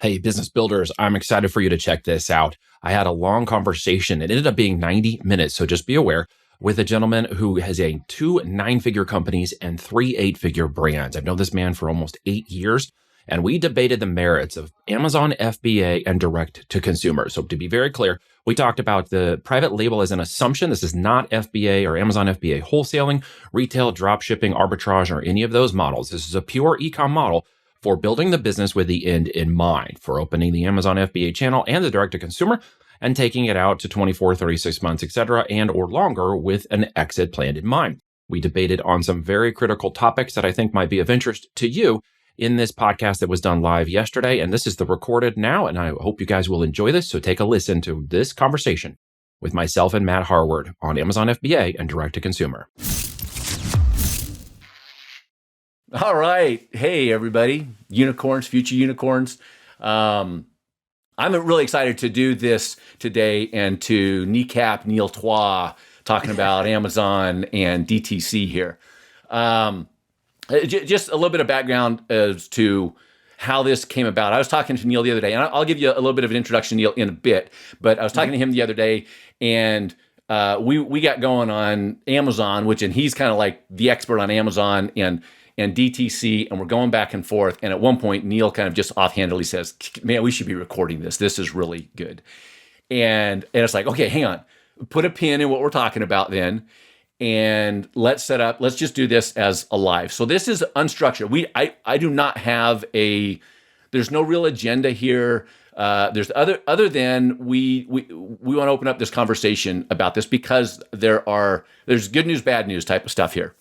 Hey, business builders, I'm excited for you to check this out. I had a long conversation. It ended up being 90 minutes, so just be aware, with a gentleman who has two 9-figure companies and 3 8-figure brands. I've known this man for almost 8 years, and we debated the merits of Amazon FBA and direct to consumer. So to be very clear, we talked about the private label as an assumption. This is not FBA or Amazon FBA wholesaling, retail, drop shipping, arbitrage, or any of those models. This is a pure e-com model for building the business with the end in mind, for opening the Amazon FBA channel and the direct to consumer and taking it out to 24, 36 months, etc., and or longer with an exit planned in mind. We debated on some very critical topics that I think might be of interest to you in this podcast that was done live yesterday. And this is the recorded now, and I hope you guys will enjoy this. So take a listen to this conversation with myself and Matt Harward on Amazon FBA and direct to consumer. All right. Hey, everybody. Unicorns, future unicorns. I'm really excited to do this today and to kneecap Neil Twa talking about Amazon and DTC here. Just a little bit of background as to how this came about. I was talking to Neil the other day, and I'll give you a little bit of an introduction, Neil, in a bit. But I was talking to him the other day, and we got going on Amazon, and he's kind of like the expert on Amazon and DTC, and we're going back and forth. And at one point, Neil kind of just offhandedly says, "Man, we should be recording this. This is really good." And it's like, okay, hang on, put a pin in what we're talking about then, and let's just do this as a live. So this is unstructured. I do not have there's no real agenda here. There's other than we want to open up this conversation about this because there's good news, bad news type of stuff here.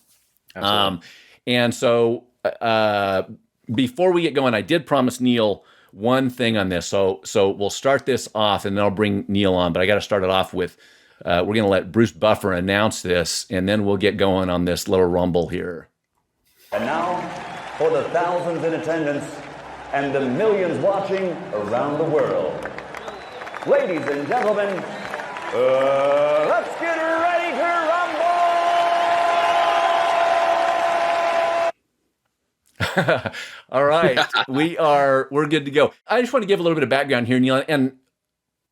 Absolutely. And so before we get going, I did promise Neil one thing on this. So we'll start this off, and then I'll bring Neil on. But I got to start it off with we're going to let Bruce Buffer announce this, and then we'll get going on this little rumble here. And now, for the thousands in attendance and the millions watching around the world, ladies and gentlemen, let's get ready to rumble! All right, we're good to go. I just want to give a little bit of background here, Neil, and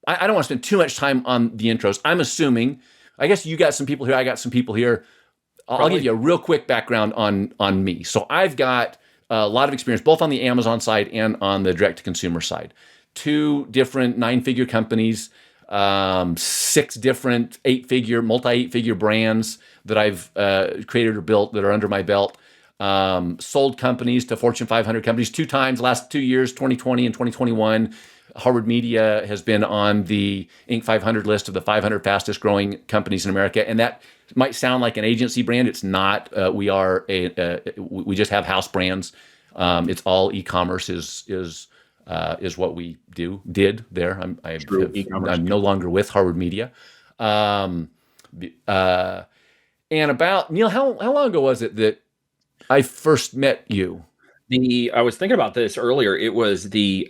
I don't want to spend too much time on the intros. I'm assuming, I guess you got some people here, I got some people here. I'll give you a real quick background on me. So I've got a lot of experience, both on the Amazon side and on the direct-to-consumer side. 2 different 9-figure companies, 6 different multi-8-figure brands that I've created or built that are under my belt. Sold companies to Fortune 500 companies 2 times, last 2 years, 2020 and 2021. Harvard Media has been on the Inc. 500 list of the 500 fastest growing companies in America. And that might sound like an agency brand. It's not. We just have house brands. It's all e-commerce is what we did there. I'm no longer with Harvard Media. And about, Neil, how long ago was it that I first met you? I was thinking about this earlier. It was the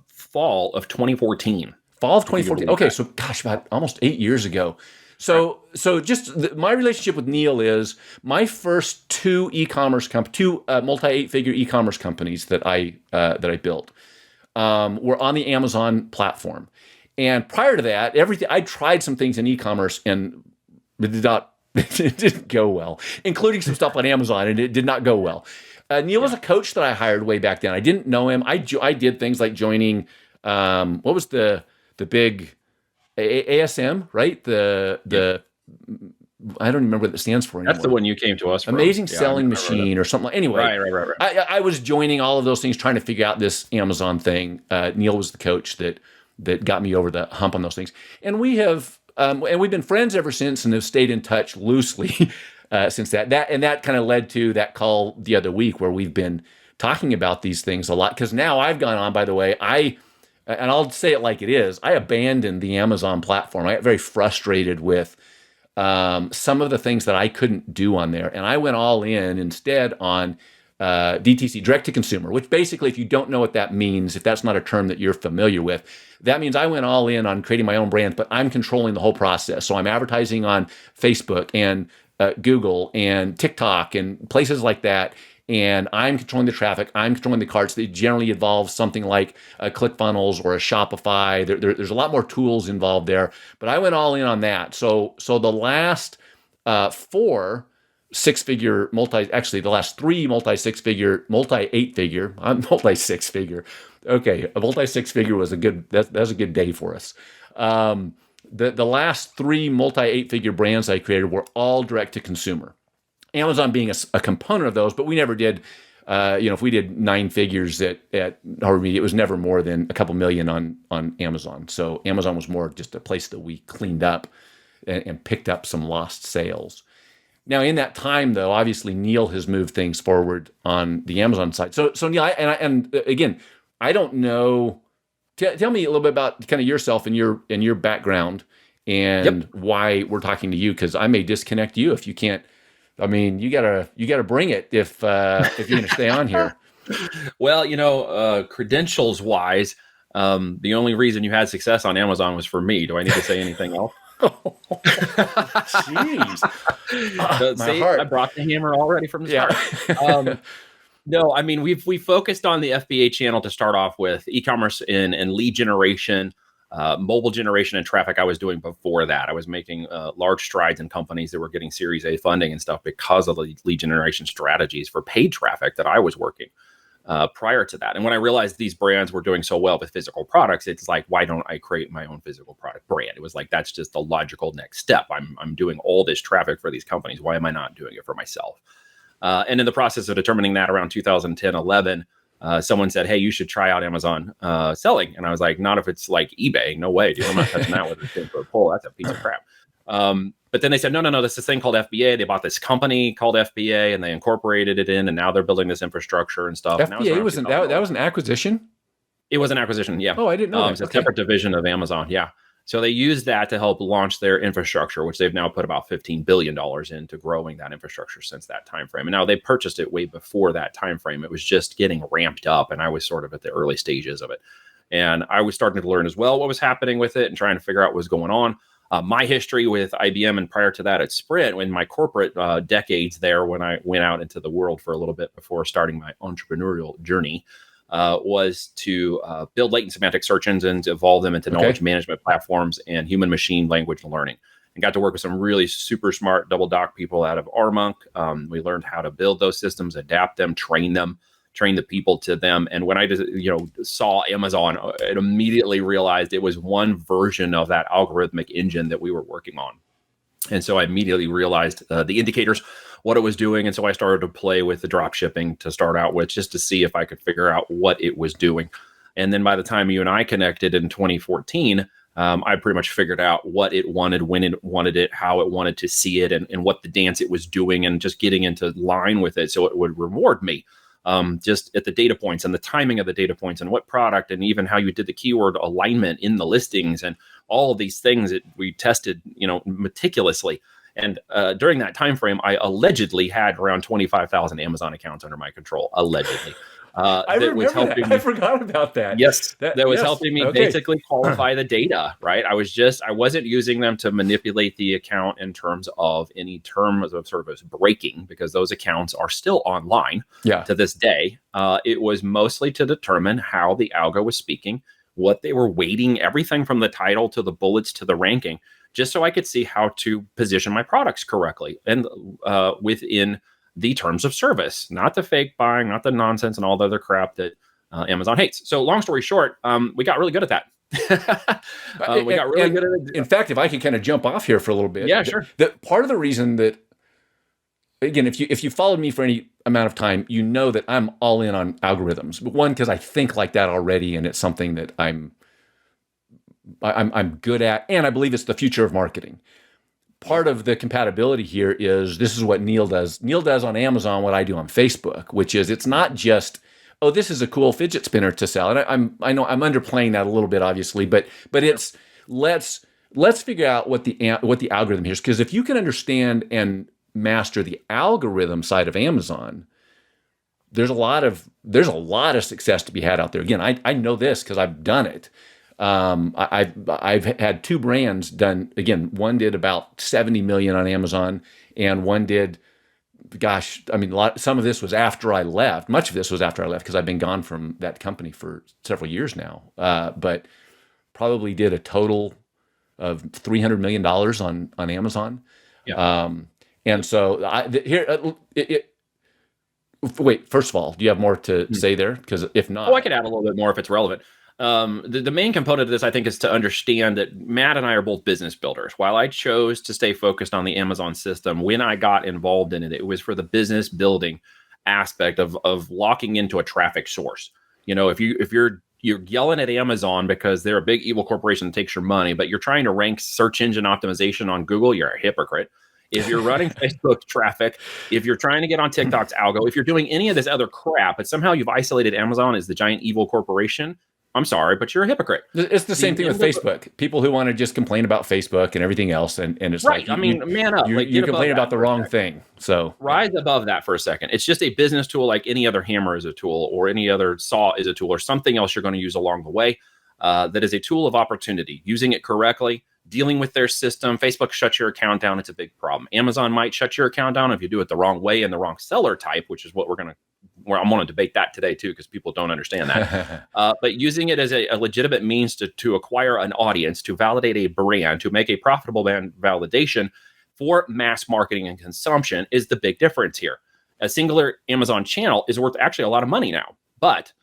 fall of 2014. Fall of 2014. Okay, so gosh, about almost 8 years ago. So my relationship with Neil is my first 2 multi-8-figure e-commerce companies that I built were on the Amazon platform. And prior to that, I tried some things in e-commerce and it didn't go well, including some stuff on Amazon, and it did not go well. Neil was a coach that I hired way back then. I didn't know him. I did things like joining, what was the big ASM, right? The I don't remember what it stands for anymore. That's the one you came to us from. Amazing Selling Machine or something. Anyway, right. I was joining all of those things, trying to figure out this Amazon thing. Neil was the coach that got me over the hump on those things. And we've been friends ever since and have stayed in touch loosely since that. That kind of led to that call the other week where we've been talking about these things a lot. Because now I've gone on, by the way, and I'll say it like it is, I abandoned the Amazon platform. I got very frustrated with some of the things that I couldn't do on there. And I went all in instead on DTC, direct to consumer, which basically, if you don't know what that means, if that's not a term that you're familiar with, that means I went all in on creating my own brand, but I'm controlling the whole process. So I'm advertising on Facebook and Google and TikTok and places like that. and I'm controlling the traffic, I'm controlling the carts. They generally involve something like ClickFunnels or a Shopify. There's a lot more tools involved there, but I went all in on that. So the last 4 six-figure the last 3 multi-6-figure, multi-8-figure, I'm multi-6-figure. Okay, a multi-6-figure was that was a good day for us. The last 3 multi-8-figure brands I created were all direct to consumer. Amazon being a component of those, but we never did. If we did 9 figures at Harward Media, it was never more than a couple million on Amazon. So Amazon was more just a place that we cleaned up and picked up some lost sales. Now, in that time, though, obviously Neil has moved things forward on the Amazon side. So Neil, and again, I don't know. Tell me a little bit about kind of yourself and your background and why we're talking to you, because I may disconnect you if you can't. I mean, you gotta bring it if you're going to stay on here. Well, credentials wise, the only reason you had success on Amazon was for me. Do I need to say anything else? Jeez, my heart. I brought the hammer already from the start. No, I mean, we focused on the FBA channel to start off with, e-commerce and lead generation, mobile generation and traffic. I was doing before that. I was making large strides in companies that were getting Series A funding and stuff because of the lead generation strategies for paid traffic that I was working prior to that. And when I realized these brands were doing so well with physical products, it's like, why don't I create my own physical product brand? It was like, that's just the logical next step. I'm doing all this traffic for these companies. Why am I not doing it for myself? And in the process of determining that around 2010, 11, someone said, hey, you should try out Amazon selling. And I was like, not if it's like eBay. No way, dude. I'm not touching that with a 10-foot pole. That's a piece of crap. But then they said, no, there's this thing called FBA. They bought this company called FBA and they incorporated it in, and now they're building this infrastructure and stuff. FBA that was an acquisition? It was an acquisition, yeah. Oh, I didn't know that. It's a separate division of Amazon, yeah. So they used that to help launch their infrastructure, which they've now put about $15 billion into growing that infrastructure since that time frame. And now they purchased it way before that time frame. It was just getting ramped up, and I was sort of at the early stages of it. And I was starting to learn as well what was happening with it and trying to figure out what was going on. My history with IBM and prior to that at Sprint, in my corporate decades there, when I went out into the world for a little bit before starting my entrepreneurial journey, was to build latent semantic search engines, evolve them into knowledge management platforms and human machine language learning. And got to work with some really super smart double doc people out of Armonk. We learned how to build those systems, adapt them, train the people to them. And when I just, saw Amazon, it immediately realized it was one version of that algorithmic engine that we were working on. And so I immediately realized the indicators, what it was doing. And so I started to play with the drop shipping to start out with, just to see if I could figure out what it was doing. And then by the time you and I connected in 2014, I pretty much figured out what it wanted, when it wanted it, how it wanted to see it, and what the dance it was doing, and just getting into line with it so it would reward me. Just at the data points and the timing of the data points and what product, and even how you did the keyword alignment in the listings, and all of these things that we tested, meticulously. And during that time frame, I allegedly had around 25,000 Amazon accounts under my control. Allegedly, I forgot about that. Yes, that was helping me basically qualify the data. Right, I wasn't using them to manipulate the account in terms of any terms of service breaking, because those accounts are still online to this day. It was mostly to determine how the algo was speaking, what they were weighting, everything from the title to the bullets to the ranking, just so I could see how to position my products correctly and within the terms of service, not the fake buying, not the nonsense and all the other crap that Amazon hates. So long story short, we got really good at that. We got really good at it. In fact, if I could kind of jump off here for a little bit. Yeah, sure. Part of the reason that, again, if you followed me for any amount of time, you know that I'm all in on algorithms. But one, because I think like that already, and it's something that I'm good at, and I believe it's the future of marketing. Part of the compatibility here is this is what Neil does. Neil does on Amazon what I do on Facebook, which is, it's not just, oh, this is a cool fidget spinner to sell. And I know I'm underplaying that a little bit, obviously, but it's let's figure out what the algorithm here is, because if you can understand and master the algorithm side of Amazon, there's a lot of success to be had out there. Again, I know this because I've done it. I've had 2 brands done. Again, one did about 70 million on Amazon, and one did gosh, I mean, some of this was after I left. Much of this was after I left because I've been gone from that company for several years now. But probably did a total of $300 million on Amazon. Yeah. And so wait, first of all, do you have more to say there? Because if not, I could add a little bit more if it's relevant. The main component of this, I think, is to understand that Matt and I are both business builders. While I chose to stay focused on the Amazon system, when I got involved in it, it was for the business building aspect of locking into a traffic source. If you're yelling at Amazon because they're a big evil corporation that takes your money, but you're trying to rank search engine optimization on Google, you're a hypocrite. If you're running Facebook traffic, if you're trying to get on TikTok's algo, if you're doing any of this other crap, but somehow you've isolated Amazon as the giant evil corporation, I'm sorry, but you're a hypocrite. It's the same thing with Facebook. People who want to just complain about Facebook and everything else, and it's right. like, man up. You complain about the wrong thing. So rise above that for a second. It's just a business tool, like any other hammer is a tool, or any other saw is a tool, or something else you're going to use along the way. That is a tool of opportunity. Using it correctly, dealing with their system. Facebook shuts your account down. It's a big problem. Amazon might shut your account down if you do it the wrong way and the wrong seller type, which is what I'm going to debate that today too, because people don't understand that. But using it as a legitimate means to acquire an audience, to validate a brand, to make a profitable brand validation for mass marketing and consumption is the big difference here. A singular Amazon channel is worth actually a lot of money now, but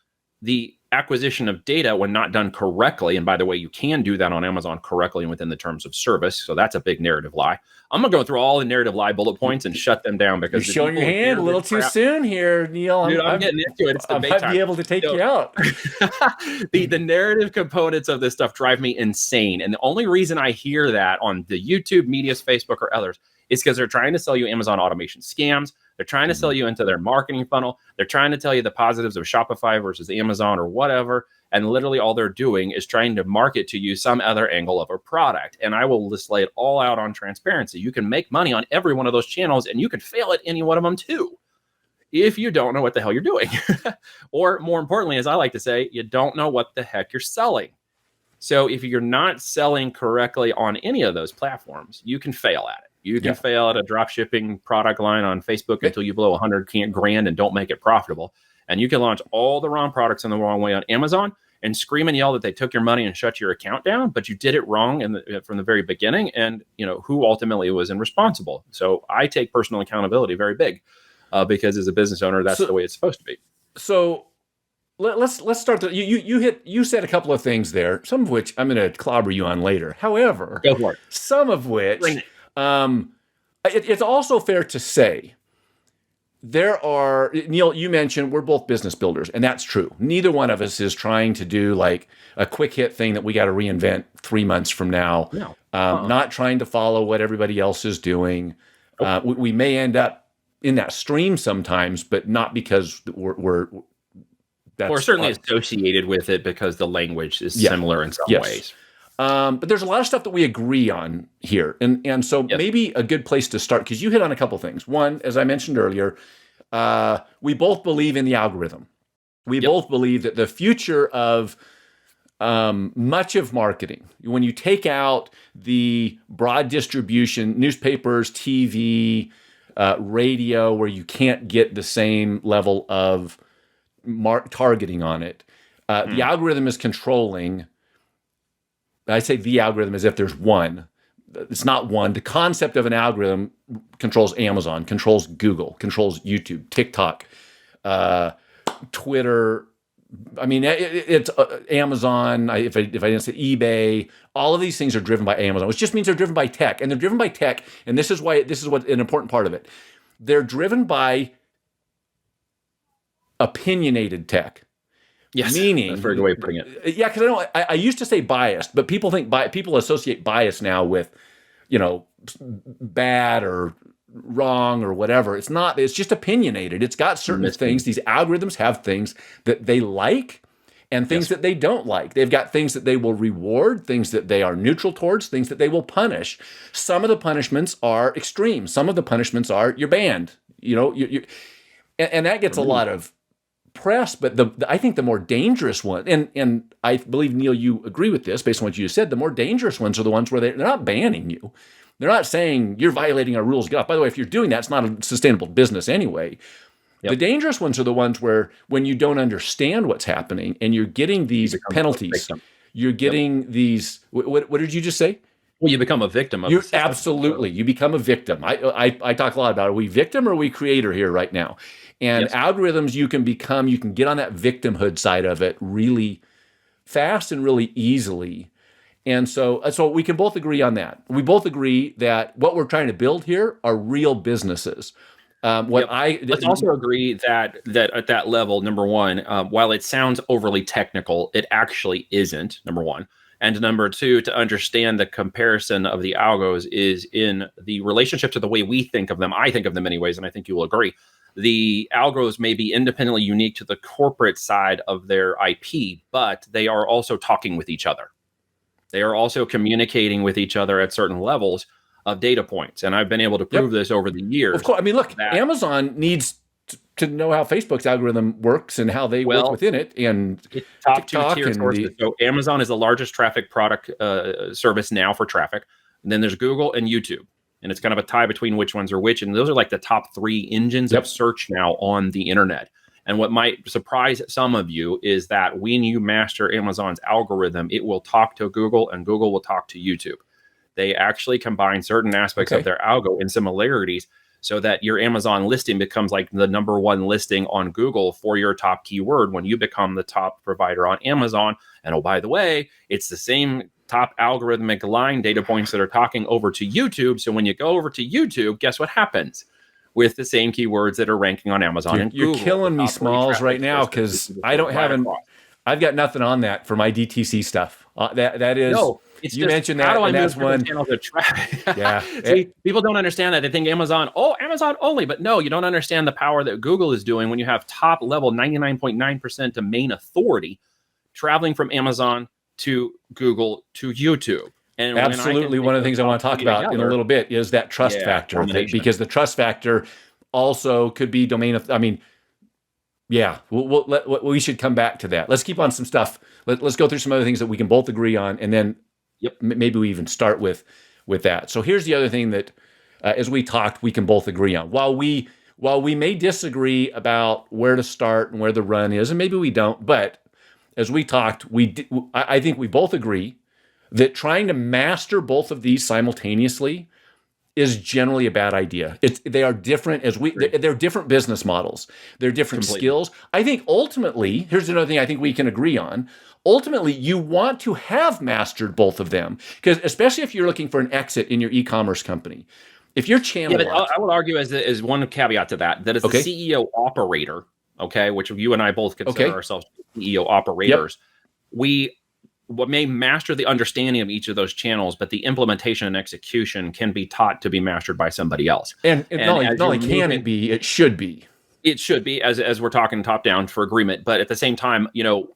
the acquisition of data, when not done correctly, and by the way, you can do that on Amazon correctly and within the terms of service, so that's a big narrative lie. I'm going to go through all the narrative lie bullet points and shut them down because you're showing your hand a little too soon here, Neil. Dude, I'm getting into it. It's debate time. I might be able to take you out. The narrative components of this stuff drive me insane, and the only reason I hear that on the YouTube, Media's, Facebook, or others is because they're trying to sell you Amazon automation scams. They're trying to sell you into their marketing funnel. They're trying to tell you the positives of Shopify versus Amazon or whatever. And literally all they're doing is trying to market to you some other angle of a product. And I will just lay it all out on transparency. You can make money on every one of those channels, and you can fail at any one of them too, if you don't know what the hell you're doing. Or more importantly, as I like to say, you don't know what the heck you're selling. So if you're not selling correctly on any of those platforms, you can fail at it. You can fail at a drop shipping product line on Facebook until you blow $100,000 and don't make it profitable. And you can launch all the wrong products in the wrong way on Amazon and scream and yell that they took your money and shut your account down, but you did it wrong from the very beginning. And who ultimately was responsible. So I take personal accountability very big because as a business owner, that's the way it's supposed to be. So let's start. You said a couple of things there, some of which I'm going to clobber you on later. However, go for it. Some of which. It's also fair to say there are, Neil, you mentioned we're both business builders, and that's true. Neither one of us is trying to do like a quick hit thing that we got to reinvent 3 months from now. No. Not trying to follow what everybody else is doing. We may end up in that stream sometimes, but not because we're certainly associated with it because the language is similar in some ways. But there's a lot of stuff that we agree on here. And so maybe a good place to start, because you hit on a couple things. One, as I mentioned earlier, we both believe in the algorithm. We both believe that the future of much of marketing, when you take out the broad distribution, newspapers, TV, radio, where you can't get the same level of targeting on it, the algorithm is controlling. I say the algorithm as if there's one. It's not one. The concept of an algorithm controls Amazon, controls Google, controls YouTube, TikTok, Twitter. I mean, it's Amazon. If I didn't say eBay, all of these things are driven by Amazon, which just means they're driven by tech, and they're driven by tech. And this is what an important part of it. They're driven by opinionated tech. Yes, meaning that's a very good way of putting it. Yeah, because I used to say biased, but people associate bias now with, bad or wrong or whatever. It's not. It's just opinionated. It's got certain things. These algorithms have things that they like and things that they don't like. They've got things that they will reward, things that they are neutral towards, things that they will punish. Some of the punishments are extreme. Some of the punishments are you're banned. And that gets a lot of press, but I think the more dangerous one, and I believe, Neil, you agree with this based on what you said, the more dangerous ones are the ones where they're not banning you. They're not saying you're violating our rules. Get off. By the way, if you're doing that, it's not a sustainable business anyway. Yep. The dangerous ones are the ones where when you don't understand what's happening and you're getting these penalties, you're getting these. What did you just say? Well, you become a victim of you become a victim. I talk a lot about, are we victim or are we creator here right now? And algorithms you can get on that victimhood side of it really fast and really easily. And so we can both agree on that. We both agree that what we're trying to build here are real businesses. Let's also agree that at that level, number one, while it sounds overly technical, it actually isn't, number one. And number two, to understand the comparison of the algos is in the relationship to the way we think of them. I think of them anyways, and I think you will agree. The algos may be independently unique to the corporate side of their IP, but they are also talking with each other. They are also communicating with each other at certain levels of data points. And I've been able to prove this over the years. Of course. I mean, look, Amazon needs to know how Facebook's algorithm works and how they work within it. And top two-tier sources. So Amazon is the largest traffic product service now for traffic. And then there's Google and YouTube. And it's kind of a tie between which ones are which. And those are like the top three engines of search now on the internet. And what might surprise some of you is that when you master Amazon's algorithm, it will talk to Google and Google will talk to YouTube. They actually combine certain aspects of their algo and similarities so that your Amazon listing becomes like the number one listing on Google for your top keyword when you become the top provider on Amazon. And oh, by the way, it's the same top algorithmic line data points that are talking over to YouTube. So when you go over to YouTube, guess what happens? With the same keywords that are ranking on Amazon and Google. You're killing me, Smalls, right now because I've got nothing on that for my DTC stuff. That is. No, you mentioned that, and that's one. Yeah. See, people don't understand that. They think Amazon only, but no, you don't understand the power that Google is doing when you have top level 99.9% domain authority traveling from Amazon to Google to YouTube. And absolutely, one of the things I want to talk about in a little bit is that trust factor, because the trust factor also could be domain. We should come back to that. Let's keep on some stuff. Let's go through some other things that we can both agree on, and then maybe we even start with that. So here's the other thing that, as we talked, we can both agree on. While we may disagree about where to start and where the run is, and maybe we don't, but as we talked, I think we both agree that trying to master both of these simultaneously is generally a bad idea. They are different they're different business models. They're different skills. I think ultimately, here's another thing I think we can agree on. Ultimately, you want to have mastered both of them, because especially if you're looking for an exit in your e-commerce company. If your channel, I would argue as one caveat to that it's the CEO operator, which you and I both consider ourselves CEO operators. What may master the understanding of each of those channels, but the implementation and execution can be taught to be mastered by somebody else. And not only can it be, it should be. It should be, as we're talking top down for agreement. But at the same time,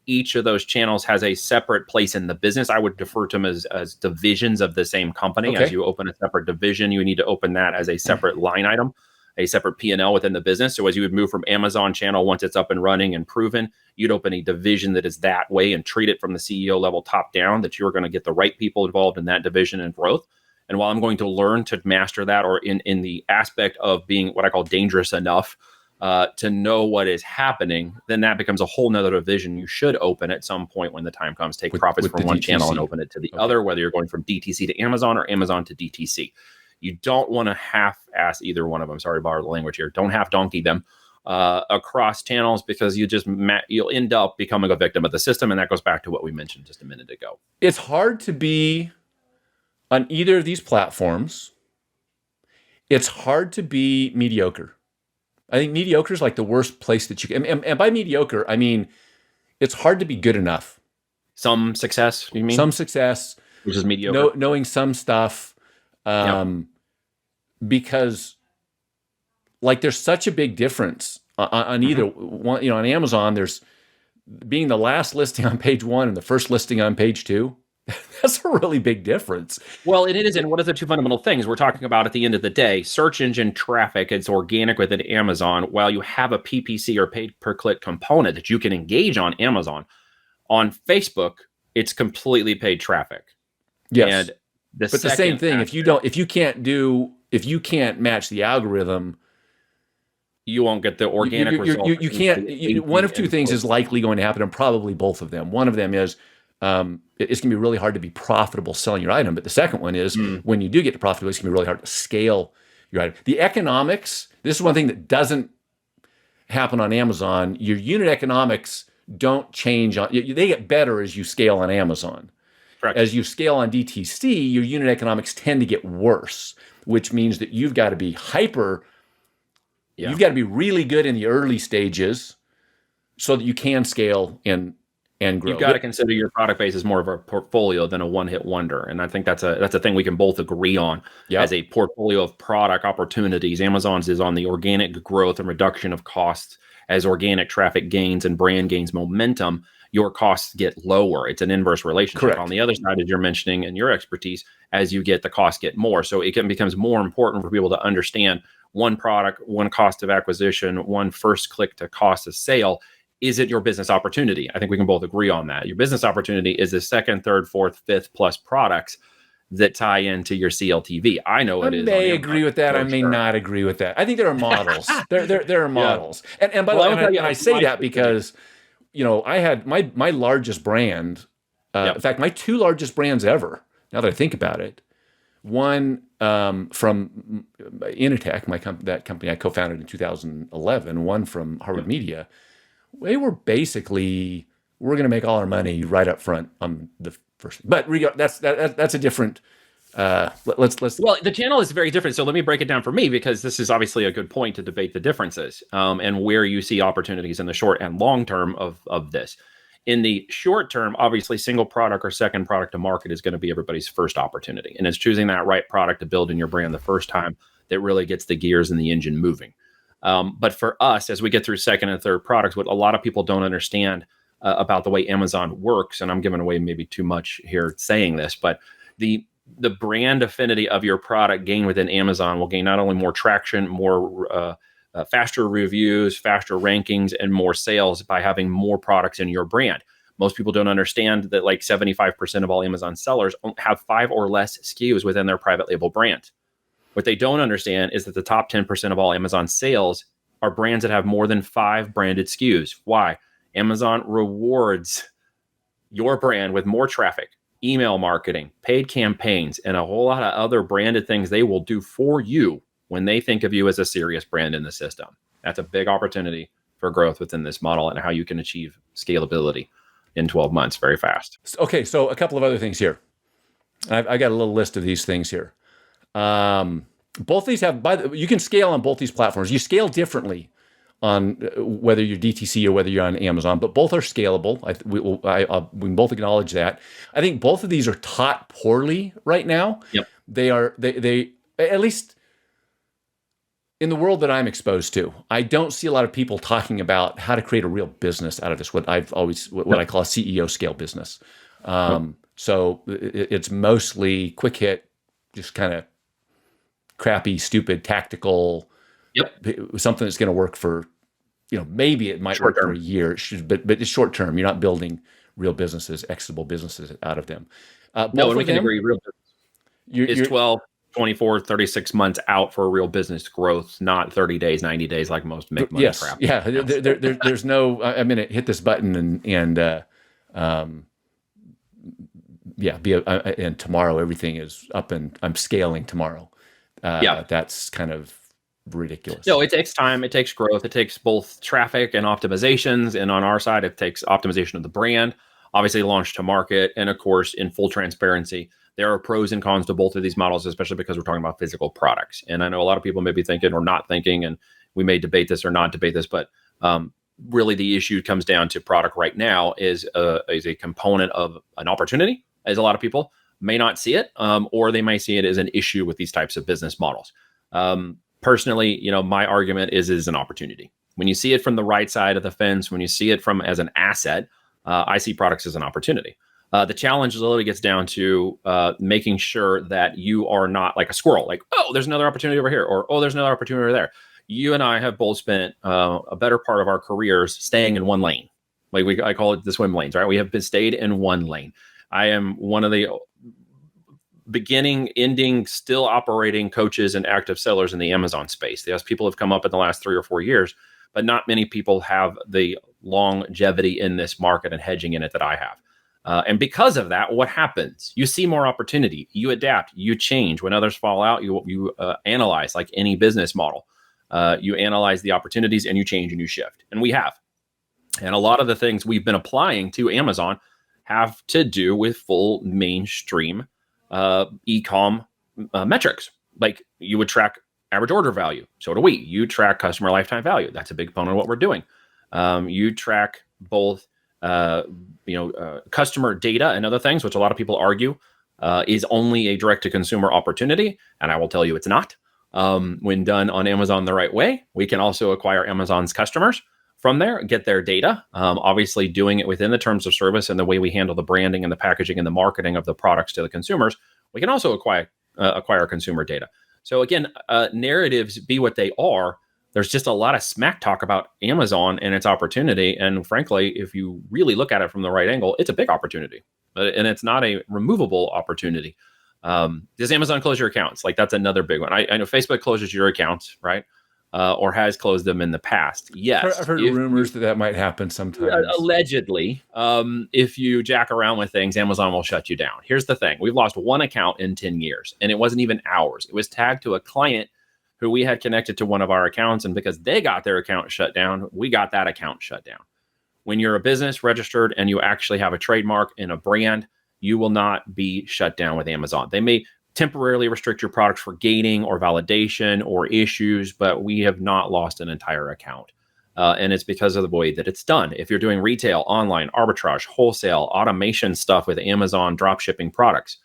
each of those channels has a separate place in the business. I would defer to them as divisions of the same company. As you open a separate division, you need to open that as a separate line item, a separate P&L within the business. So as you would move from Amazon channel, once it's up and running and proven, you'd open a division that is that way and treat it from the CEO level top down, that you're going to get the right people involved in that division and growth. And while I'm going to learn to master that, or in the aspect of being what I call dangerous enough to know what is happening, then that becomes a whole nother division you should open at some point when the time comes. Take profits from one channel and open it to the other, whether you're going from DTC to Amazon or Amazon to DTC. You don't want to half-ass either one of them. Sorry to borrow the language here. Don't half-donkey them across channels, because you'll end up becoming a victim of the system, and that goes back to what we mentioned just a minute ago. It's hard to be on either of these platforms. It's hard to be mediocre. I think mediocre is like the worst place that you can. And by mediocre, I mean it's hard to be good enough. Some success, you mean? Some success, which is mediocre. Knowing some stuff. Because there's such a big difference on either one. On Amazon, there's being the last listing on page 1 and the first listing on page 2. That's a really big difference. Well, it is. And what are the two fundamental things we're talking about at the end of the day? Search engine traffic, it's organic within Amazon. While you have a PPC or paid per click component that you can engage on Amazon, on Facebook, it's completely paid traffic. Yes. But the same thing, if you can't match the algorithm, you won't get the organic result. You can't. One of two things is likely going to happen, and probably both of them. One of them is it's going to be really hard to be profitable selling your item. But the second one is when you do get to profitability, it's going to be really hard to scale your item. The economics, this is one thing that doesn't happen on Amazon. Your unit economics don't change. They get better as you scale on Amazon. Correct. As you scale on DTC, your unit economics tend to get worse, which means that you've got to be you've got to be really good in the early stages so that you can scale and grow. You've got to consider your product base as more of a portfolio than a one-hit wonder. And I think that's a thing we can both agree on. As a portfolio of product opportunities, Amazon's is on the organic growth and reduction of costs. As organic traffic gains and brand gains momentum, your costs get lower. It's an inverse relationship. Correct. On the other side, as you're mentioning in your expertise, as you get, the costs get more. So it becomes more important for people to understand one product, one cost of acquisition, one first click to cost of sale. Is it your business opportunity? I think we can both agree on that. Your business opportunity is the second, third, fourth, fifth plus products that tie into your CLTV. I know it is. I may agree with that. I may not agree with that. I think there are models. there are models. And by the way, I say that because, I had my largest brand, in fact, my two largest brands ever, now that I think about it, one from Initech, that company I co-founded in 2011, one from Harward Media. They were basically, we're going to make all our money right up front on the first. But that's a different. Let's. Well, the channel is very different. So let me break it down for me, because this is obviously a good point to debate the differences and where you see opportunities in the short and long term of this. In the short term, obviously, single product or second product to market is going to be everybody's first opportunity, and it's choosing that right product to build in your brand the first time that really gets the gears and the engine moving. But for us, as we get through second and third products, what a lot of people don't understand about the way Amazon works, and I'm giving away maybe too much here saying this, but the brand affinity of your product gained within Amazon will gain not only more traction, more faster reviews, faster rankings, and more sales by having more products in your brand. Most people don't understand that like 75% of all Amazon sellers have 5 or less SKUs within their private label brand. What they don't understand is that the top 10% of all Amazon sales are brands that have more than 5 branded SKUs. Why? Amazon rewards your brand with more traffic, email marketing, paid campaigns, and a whole lot of other branded things they will do for you when they think of you as a serious brand in the system. That's a big opportunity for growth within this model and how you can achieve scalability in 12 months very fast. Okay, so a couple of other things here. I got a little list of these things here. Both these have, you can scale on both these platforms. You scale differently on whether you're DTC or whether you're on Amazon, but both are scalable. We can both acknowledge that. I think both of these are taught poorly right now. Yep. They at least in the world that I'm exposed to, I don't see a lot of people talking about how to create a real business out of this. What I call a CEO scale business. So it's mostly quick hit, just kind of crappy, stupid, tactical. Something that's going to work for, maybe it might work for a year, but it's short term. You're not building real businesses, exitable businesses out of them. No, and we can agree. Real business is 12, 24, 36 months out for a real business growth, not 30 days, 90 days like most make money crap. Yeah. There's no, I'm going to hit this button and tomorrow everything is up and I'm scaling tomorrow. That's kind of ridiculous. No, it takes time. It takes growth. It takes both traffic and optimizations. And on our side, it takes optimization of the brand, obviously launch to market. And of course, in full transparency, there are pros and cons to both of these models, especially because we're talking about physical products. And I know a lot of people may be thinking or not thinking, and we may debate this or not debate this, but really the issue comes down to product right now is a component of an opportunity, as a lot of people may not see it, or they may see it as an issue with these types of business models. Personally, my argument is an opportunity. When you see it from the right side of the fence, when you see it from as an asset, I see products as an opportunity. The challenge literally gets down to making sure that you are not like a squirrel, like, oh, there's another opportunity over here, or, oh, there's another opportunity over there. You and I have both spent a better part of our careers staying in one lane. I call it the swim lanes, right? We have stayed in one lane. I am one of the beginning, ending, still operating coaches and active sellers in the Amazon space. Yes, people have come up in the last 3 or 4 years, but not many people have the longevity in this market and hedging in it that I have. And because of that, what happens? You see more opportunity, you adapt, you change. When others fall out, you analyze, like any business model. You analyze the opportunities and you change and you shift. And we have. And a lot of the things we've been applying to Amazon have to do with full mainstream e-com metrics. Like you would track average order value. So do we. You track customer lifetime value. That's a big component of what we're doing. You track both customer data and other things, which a lot of people argue is only a direct-to-consumer opportunity. And I will tell you it's not. When done on Amazon the right way, we can also acquire Amazon's customers from there, get their data, obviously doing it within the terms of service and the way we handle the branding and the packaging and the marketing of the products to the consumers. We can also acquire consumer data. So again, narratives be what they are. There's just a lot of smack talk about Amazon and its opportunity. And frankly, if you really look at it from the right angle, it's a big opportunity, and it's not a removable opportunity. Does Amazon close your accounts? Like that's another big one. I know Facebook closes your accounts, right? Or has closed them in the past. Yes. I've heard rumors that might happen sometimes. Allegedly, if you jack around with things, Amazon will shut you down. Here's the thing. We've lost one account in 10 years, and it wasn't even ours. It was tagged to a client who we had connected to one of our accounts, and because they got their account shut down, we got that account shut down. When you're a business registered and you actually have a trademark and a brand, you will not be shut down with Amazon. They may temporarily restrict your products for gating or validation or issues, but we have not lost an entire account. And it's because of the way that it's done. If you're doing retail, online, arbitrage, wholesale, automation stuff with Amazon drop shipping products,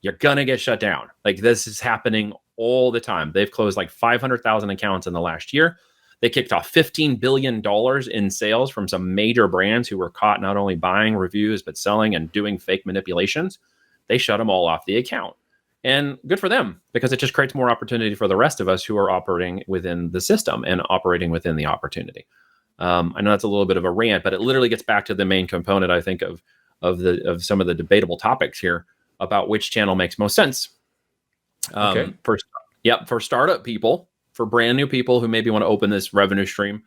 you're going to get shut down. Like this is happening all the time. They've closed like 500,000 accounts in the last year. They kicked off $15 billion in sales from some major brands who were caught not only buying reviews, but selling and doing fake manipulations. They shut them all off the account. And good for them, because it just creates more opportunity for the rest of us who are operating within the system and operating within the opportunity. I know that's a little bit of a rant, but it literally gets back to the main component, I think, of some of the debatable topics here about which channel makes most sense. Okay. For startup people, for brand new people who maybe want to open this revenue stream,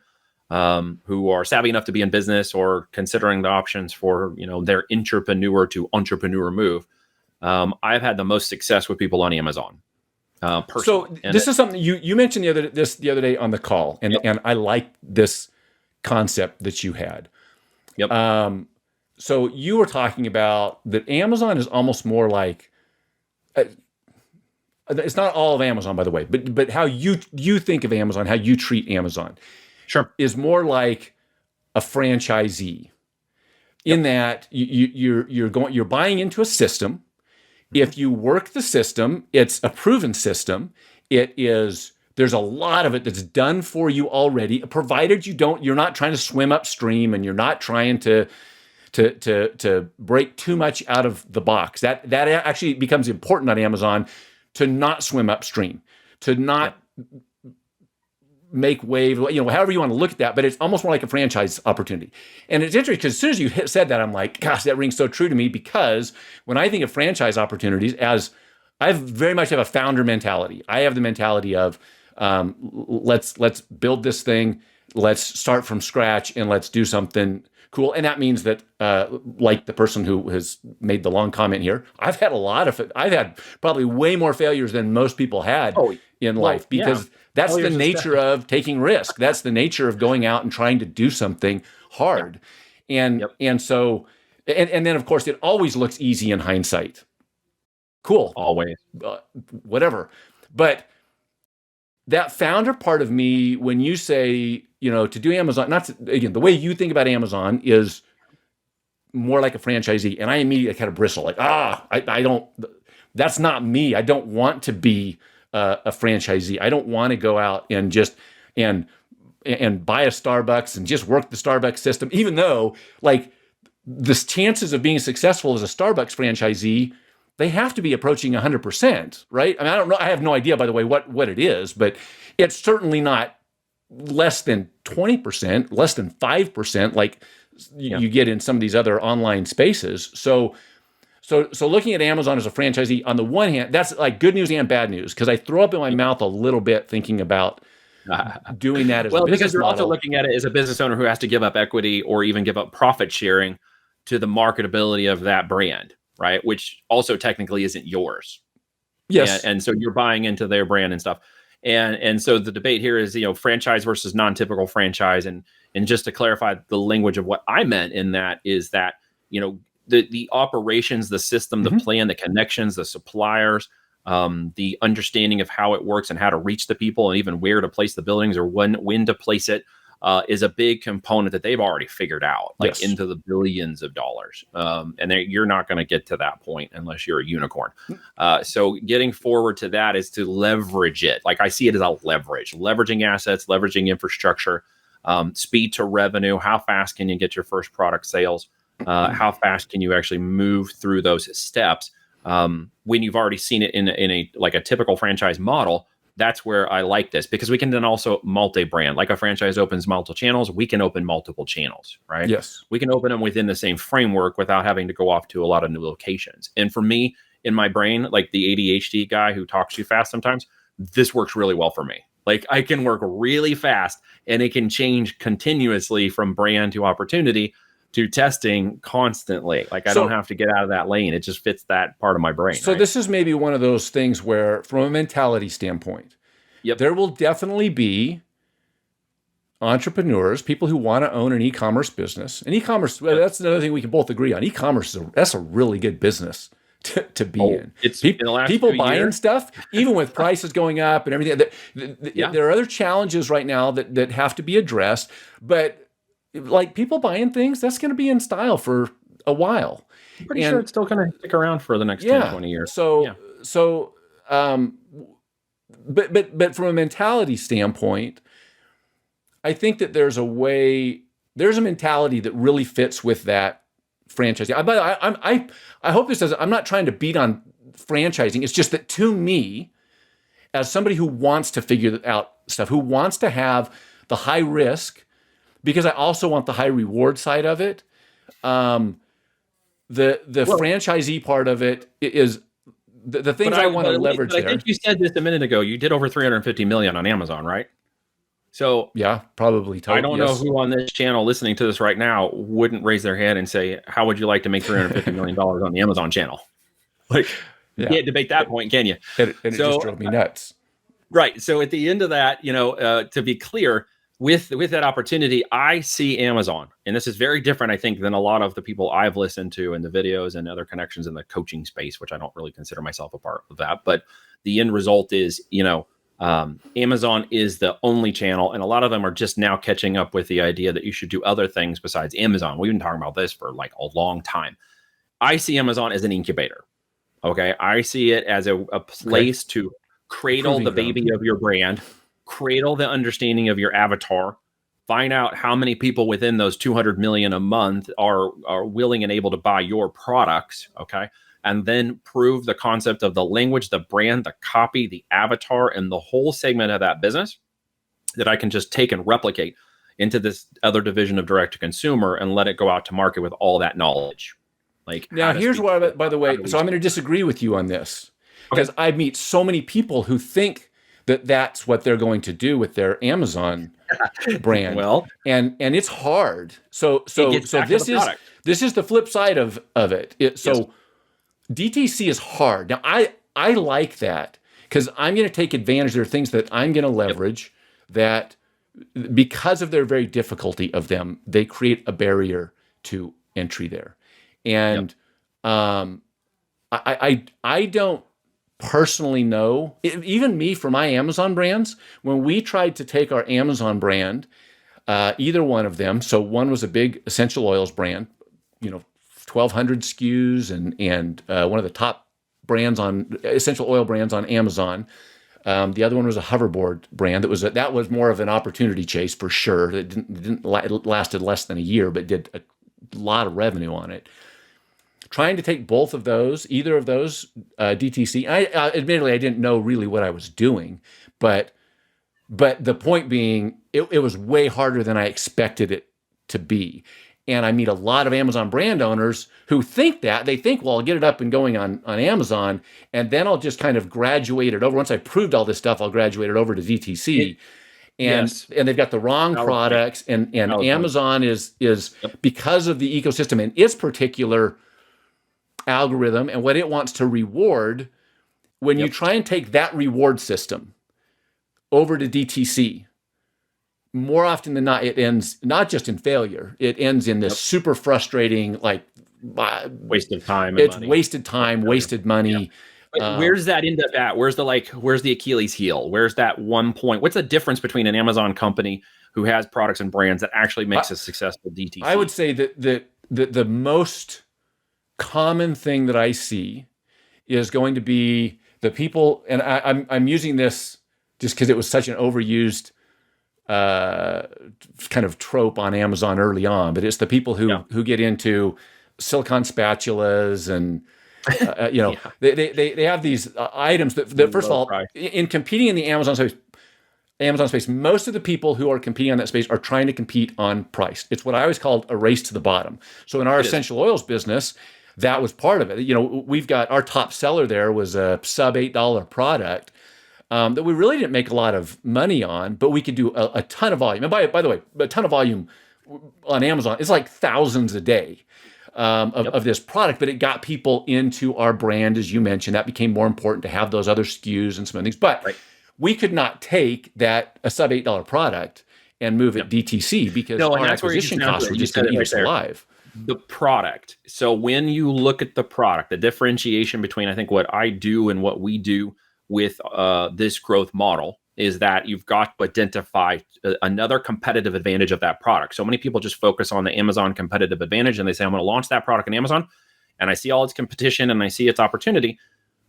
who are savvy enough to be in business or considering the options for their intrapreneur to entrepreneur move. I've had the most success with people on Amazon. So this is something you mentioned the other day on the call, and and I like this concept that you had. Yep. So you were talking about that Amazon is almost more like it's not all of Amazon, by the way, but how you think of Amazon, how you treat Amazon, Sure, is more like a franchisee. In that you're buying into a system. If you work the system, it's a proven system. There's a lot of it that's done for you already, provided you're not trying to swim upstream and you're not trying to break too much out of the box. That actually becomes important on Amazon, to not swim upstream, to not make wave, however you want to look at that, but it's almost more like a franchise opportunity. And it's interesting because as soon as you said that, I'm like, gosh, that rings so true to me, because when I think of franchise opportunities, as I very much have a founder mentality. I have the mentality of let's build this thing, let's start from scratch, and let's do something cool. And that means that, like the person who has made the long comment here, I've had probably way more failures than most people had in life, because that's the nature of taking risk. That's the nature of going out and trying to do something hard. And so then of course it always looks easy in hindsight. Cool. Always. Whatever. But that founder part of me, when you say, to do Amazon, the way you think about Amazon is more like a franchisee. And I immediately kind of bristle, like, I don't, that's not me. I don't want to be a franchisee. I don't want to go out and just, and buy a Starbucks and just work the Starbucks system, even though like the chances of being successful as a Starbucks franchisee, they have to be approaching 100%, right? I mean, I don't know. I have no idea, by the way, what it is, but it's certainly not less than 20%, less than 5%, like you get in some of these other online spaces. So So looking at Amazon as a franchisee, on the one hand, that's like good news and bad news, because I throw up in my mouth a little bit thinking about doing that as a business because you're model. also looking at it as a business owner who has to give up equity or even give up profit sharing to the marketability of that brand, right? Which also technically isn't yours. Yes. And so you're buying into their brand and stuff. And so the debate here is, franchise versus non-typical franchise. And just to clarify the language of what I meant in that is that, the operations, the system, the plan, the connections, the suppliers, the understanding of how it works and how to reach the people and even where to place the buildings or when to place it is a big component that they've already figured out, like into the billions of dollars. And you're not going to get to that point unless you're a unicorn. So getting forward to that is to leverage it. Like I see it as a leveraging assets, leveraging infrastructure, speed to revenue. How fast can you get your first product sales? How fast can you actually move through those steps? When you've already seen it in a typical franchise model, that's where I like this, because we can then also multi-brand. Like a franchise opens multiple channels, we can open multiple channels, right? Yes. We can open them within the same framework without having to go off to a lot of new locations. And for me, in my brain, like the ADHD guy who talks too fast sometimes, this works really well for me. Like I can work really fast and it can change continuously from brand to opportunity to testing constantly. Like I don't have to get out of that lane. It just fits that part of my brain. So this is maybe one of those things where, from a mentality standpoint, there will definitely be entrepreneurs, people who want to own an e-commerce business. And e-commerce, that's another thing we can both agree on. E-commerce, that's a really good business to be in. It's people buying stuff, even with prices going up and everything. There are other challenges right now that have to be addressed, but like people buying things, that's going to be in style for a while. I'm pretty sure it's still going to stick around for the next 10, 20 years. But from a mentality standpoint, I think that there's a mentality that really fits with that franchising. I hope this doesn't, I'm not trying to beat on franchising. It's just that to me, as somebody who wants to figure out stuff, who wants to have the high risk, because I also want the high reward side of it. The franchisee part of it is the things I want to leverage there. I think you said this a minute ago. You did over 350 million on Amazon, right? So yeah, probably. I don't know who on this channel listening to this right now wouldn't raise their hand and say, "How would you like to make $350 million on the Amazon channel?" Like, you can't debate that point, can you? And it just drove me nuts. Right. So at the end of that, to be clear, with that opportunity, I see Amazon, and this is very different, I think, than a lot of the people I've listened to in the videos and other connections in the coaching space, which I don't really consider myself a part of that. But the end result is, Amazon is the only channel, and a lot of them are just now catching up with the idea that you should do other things besides Amazon. We've been talking about this for like a long time. I see Amazon as an incubator. Okay, I see it as a place to cradle the baby of your brand, cradle the understanding of your avatar, find out how many people within those 200 million a month are willing and able to buy your products, okay? And then prove the concept of the language, the brand, the copy, the avatar, and the whole segment of that business that I can just take and replicate into this other division of direct to consumer and let it go out to market with all that knowledge. Like now, here's why, by the way, so I'm going to disagree with you on this, because I meet so many people who think that that's what they're going to do with their Amazon brand. Well, and it's hard. So this is the flip side of it. DTC is hard. Now I like that because I'm going to take advantage. There are things that I'm going to leverage that, because of their very difficulty of them, they create a barrier to entry there. And I don't personally know, even me for my Amazon brands, when we tried to take our Amazon brand, either one of them, so one was a big essential oils brand, 1,200 SKUs and one of the top brands on essential oil brands on Amazon. The other one was a hoverboard brand that was more of an opportunity chase for sure. It lasted less than a year, but did a lot of revenue on it. Trying to take both of those, either of those, DTC. Admittedly, I didn't know really what I was doing, but the point being, it was way harder than I expected it to be. And I meet a lot of Amazon brand owners who think that. They think, well, I'll get it up and going on Amazon, and then I'll just kind of graduate it over. Once I've proved all this stuff, I'll graduate it over to DTC. And they've got the wrong products, and Amazon is because of the ecosystem and its particular algorithm and what it wants to reward. When you try and take that reward system over to DTC, more often than not, it ends not just in failure. It ends in this super frustrating, like waste of time. It's money. Wasted time, wasted money. Where does that end up at? Where's the Achilles heel? Where's that one point? What's the difference between an Amazon company who has products and brands that actually makes a successful DTC? I would say that the most common thing that I see is going to be the people, and I'm using this just because it was such an overused kind of trope on Amazon early on, but it's the people who get into silicone spatulas and they have these items that first of all, in competing in the Amazon space, most of the people who are competing on that space are trying to compete on price. It's what I always called a race to the bottom. So in our essential oils business, that was part of it. We've got our top seller there was a sub $8 product that we really didn't make a lot of money on, but we could do a ton of volume. And by the way, a ton of volume on Amazon is like thousands a day of this product, but it got people into our brand, as you mentioned. That became more important to have those other SKUs and some other things. But we could not take a sub $8 product and move it DTC because our acquisition costs were just going to eat us alive. The product. So when you look at the product, the differentiation between, I think, what I do and what we do with this growth model is that you've got to identify another competitive advantage of that product. So many people just focus on the Amazon competitive advantage and they say, I'm going to launch that product in Amazon and I see all its competition and I see its opportunity,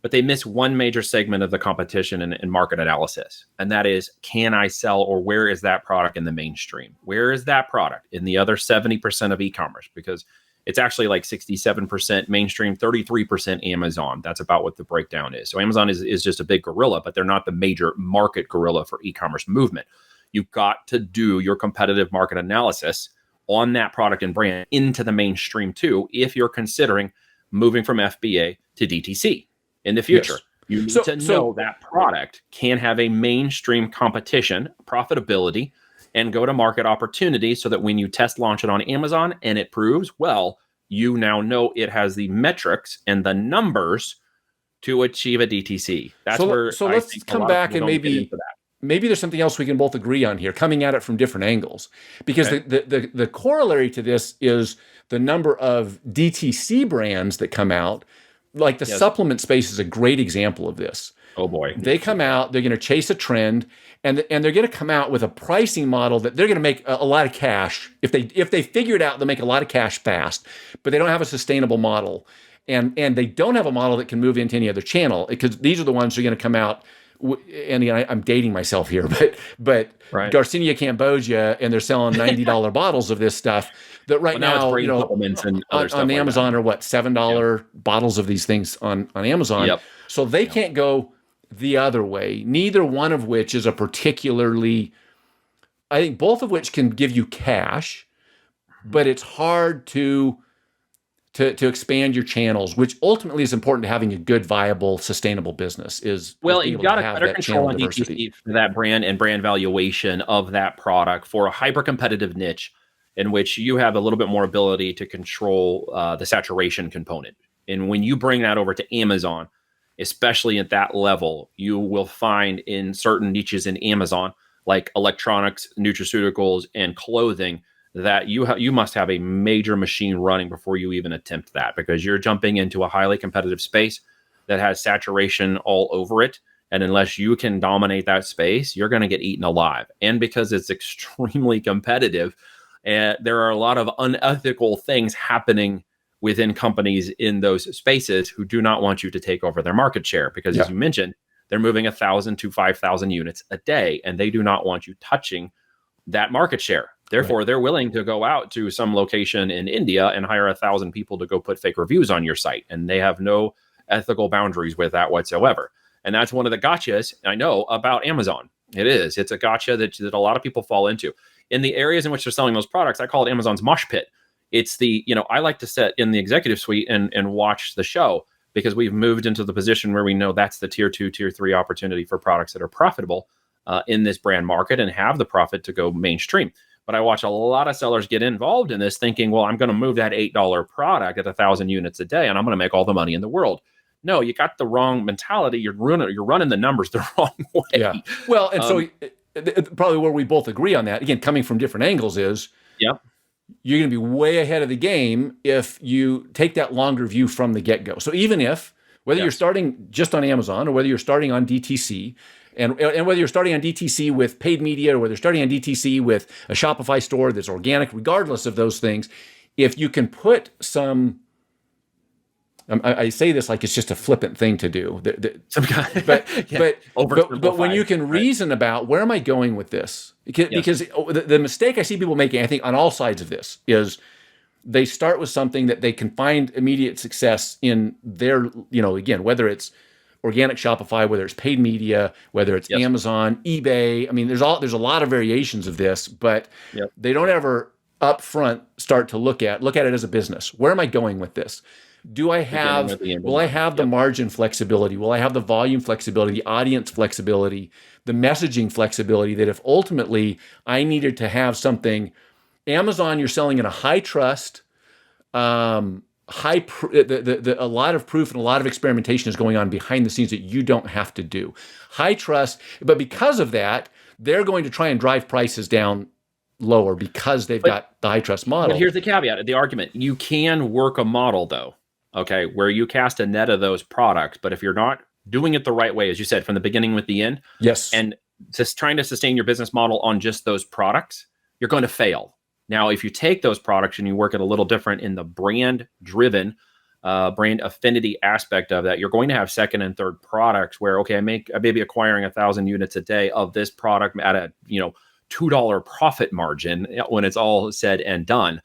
but they miss one major segment of the competition in market analysis. And that is, can I sell, or where is that product in the mainstream? Where is that product in the other 70% of e-commerce? Because it's actually like 67% mainstream, 33% Amazon. That's about what the breakdown is. So Amazon is just a big gorilla, but they're not the major market gorilla for e-commerce movement. You've got to do your competitive market analysis on that product and brand into the mainstream too, if you're considering moving from FBA to DTC in the future. You need to know that product can have a mainstream competition, profitability, and go-to-market opportunity so that when you test launch it on Amazon and it proves, well, you now know it has the metrics and the numbers to achieve a DTC. So let's come back and maybe there's something else we can both agree on here, coming at it from different angles. Because the corollary to this is the number of DTC brands that come out. Like the supplement space is a great example of this. Oh boy. They come out, they're going to chase a trend, and they're going to come out with a pricing model that they're going to make a lot of cash. If they figure it out, they'll make a lot of cash fast, but they don't have a sustainable model. And they don't have a model that can move into any other channel, because these are the ones who are going to come out. And again, I'm dating myself here, but Garcinia Cambogia, and they're selling $90 bottles of this stuff that now on Amazon are what, $7 bottles of these things on Amazon. Yep. So they can't go the other way. Neither one of which is a particularly, I think both of which can give you cash, but it's hard to expand your channels, which ultimately is important to having a good, viable, sustainable business. You've got to better control on DTC for that brand and brand valuation of that product for a hyper-competitive niche in which you have a little bit more ability to control the saturation component. And when you bring that over to Amazon, especially at that level, you will find in certain niches in Amazon, like electronics, nutraceuticals, and clothing, that you must have a major machine running before you even attempt that, because you're jumping into a highly competitive space that has saturation all over it. And unless you can dominate that space, you're going to get eaten alive. And because it's extremely competitive, there are a lot of unethical things happening within companies in those spaces who do not want you to take over their market share, because as you mentioned, they're moving 1,000 to 5,000 units a day, and they do not want you touching that market share. Therefore, they're willing to go out to some location in India and hire 1,000 people to go put fake reviews on your site. And they have no ethical boundaries with that whatsoever. And that's one of the gotchas I know about Amazon. It's a gotcha that a lot of people fall into. In the areas in which they're selling those products, I call it Amazon's mosh pit. It's the, I like to sit in the executive suite and watch the show, because we've moved into the position where we know that's the tier 2, tier 3 opportunity for products that are profitable in this brand market and have the profit to go mainstream. But I watch a lot of sellers get involved in this thinking, well, I'm going to move that $8 product at 1,000 units a day and I'm going to make all the money in the world. No, you got the wrong mentality. You're running the numbers the wrong way. Yeah. Well, and so probably where we both agree on that, again, coming from different angles, is you're going to be way ahead of the game if you take that longer view from the get-go. So even if, whether you're starting just on Amazon or whether you're starting on DTC, and whether you're starting on DTC with paid media or whether you're starting on DTC with a Shopify store that's organic, regardless of those things, if you can put some, I say this like it's just a flippant thing to do, but when you can reason about where am I going with this, because the mistake I see people making, I think on all sides of this, is they start with something that they can find immediate success in their, again, whether it's organic Shopify, whether it's paid media, whether it's Amazon, eBay. I mean, there's a lot of variations of this, but they don't ever up front start to look at it as a business. Where am I going with this? Will I have the margin flexibility? Will I have the volume flexibility, the audience flexibility, the messaging flexibility, that if ultimately I needed to have something, Amazon, you're selling in a high trust, a lot of proof and a lot of experimentation is going on behind the scenes that you don't have to do. High trust, but because of that, they're going to try and drive prices down lower because they've got the high trust model. But here's the caveat, the argument. You can work a model though, okay, where you cast a net of those products, but if you're not doing it the right way, as you said, from the beginning with the end, and just trying to sustain your business model on just those products, you're going to fail. Now, if you take those products and you work it a little different in the brand-driven, brand affinity aspect of that, you're going to have second and third products where, okay, I may be acquiring 1,000 units a day of this product at a $2 profit margin when it's all said and done.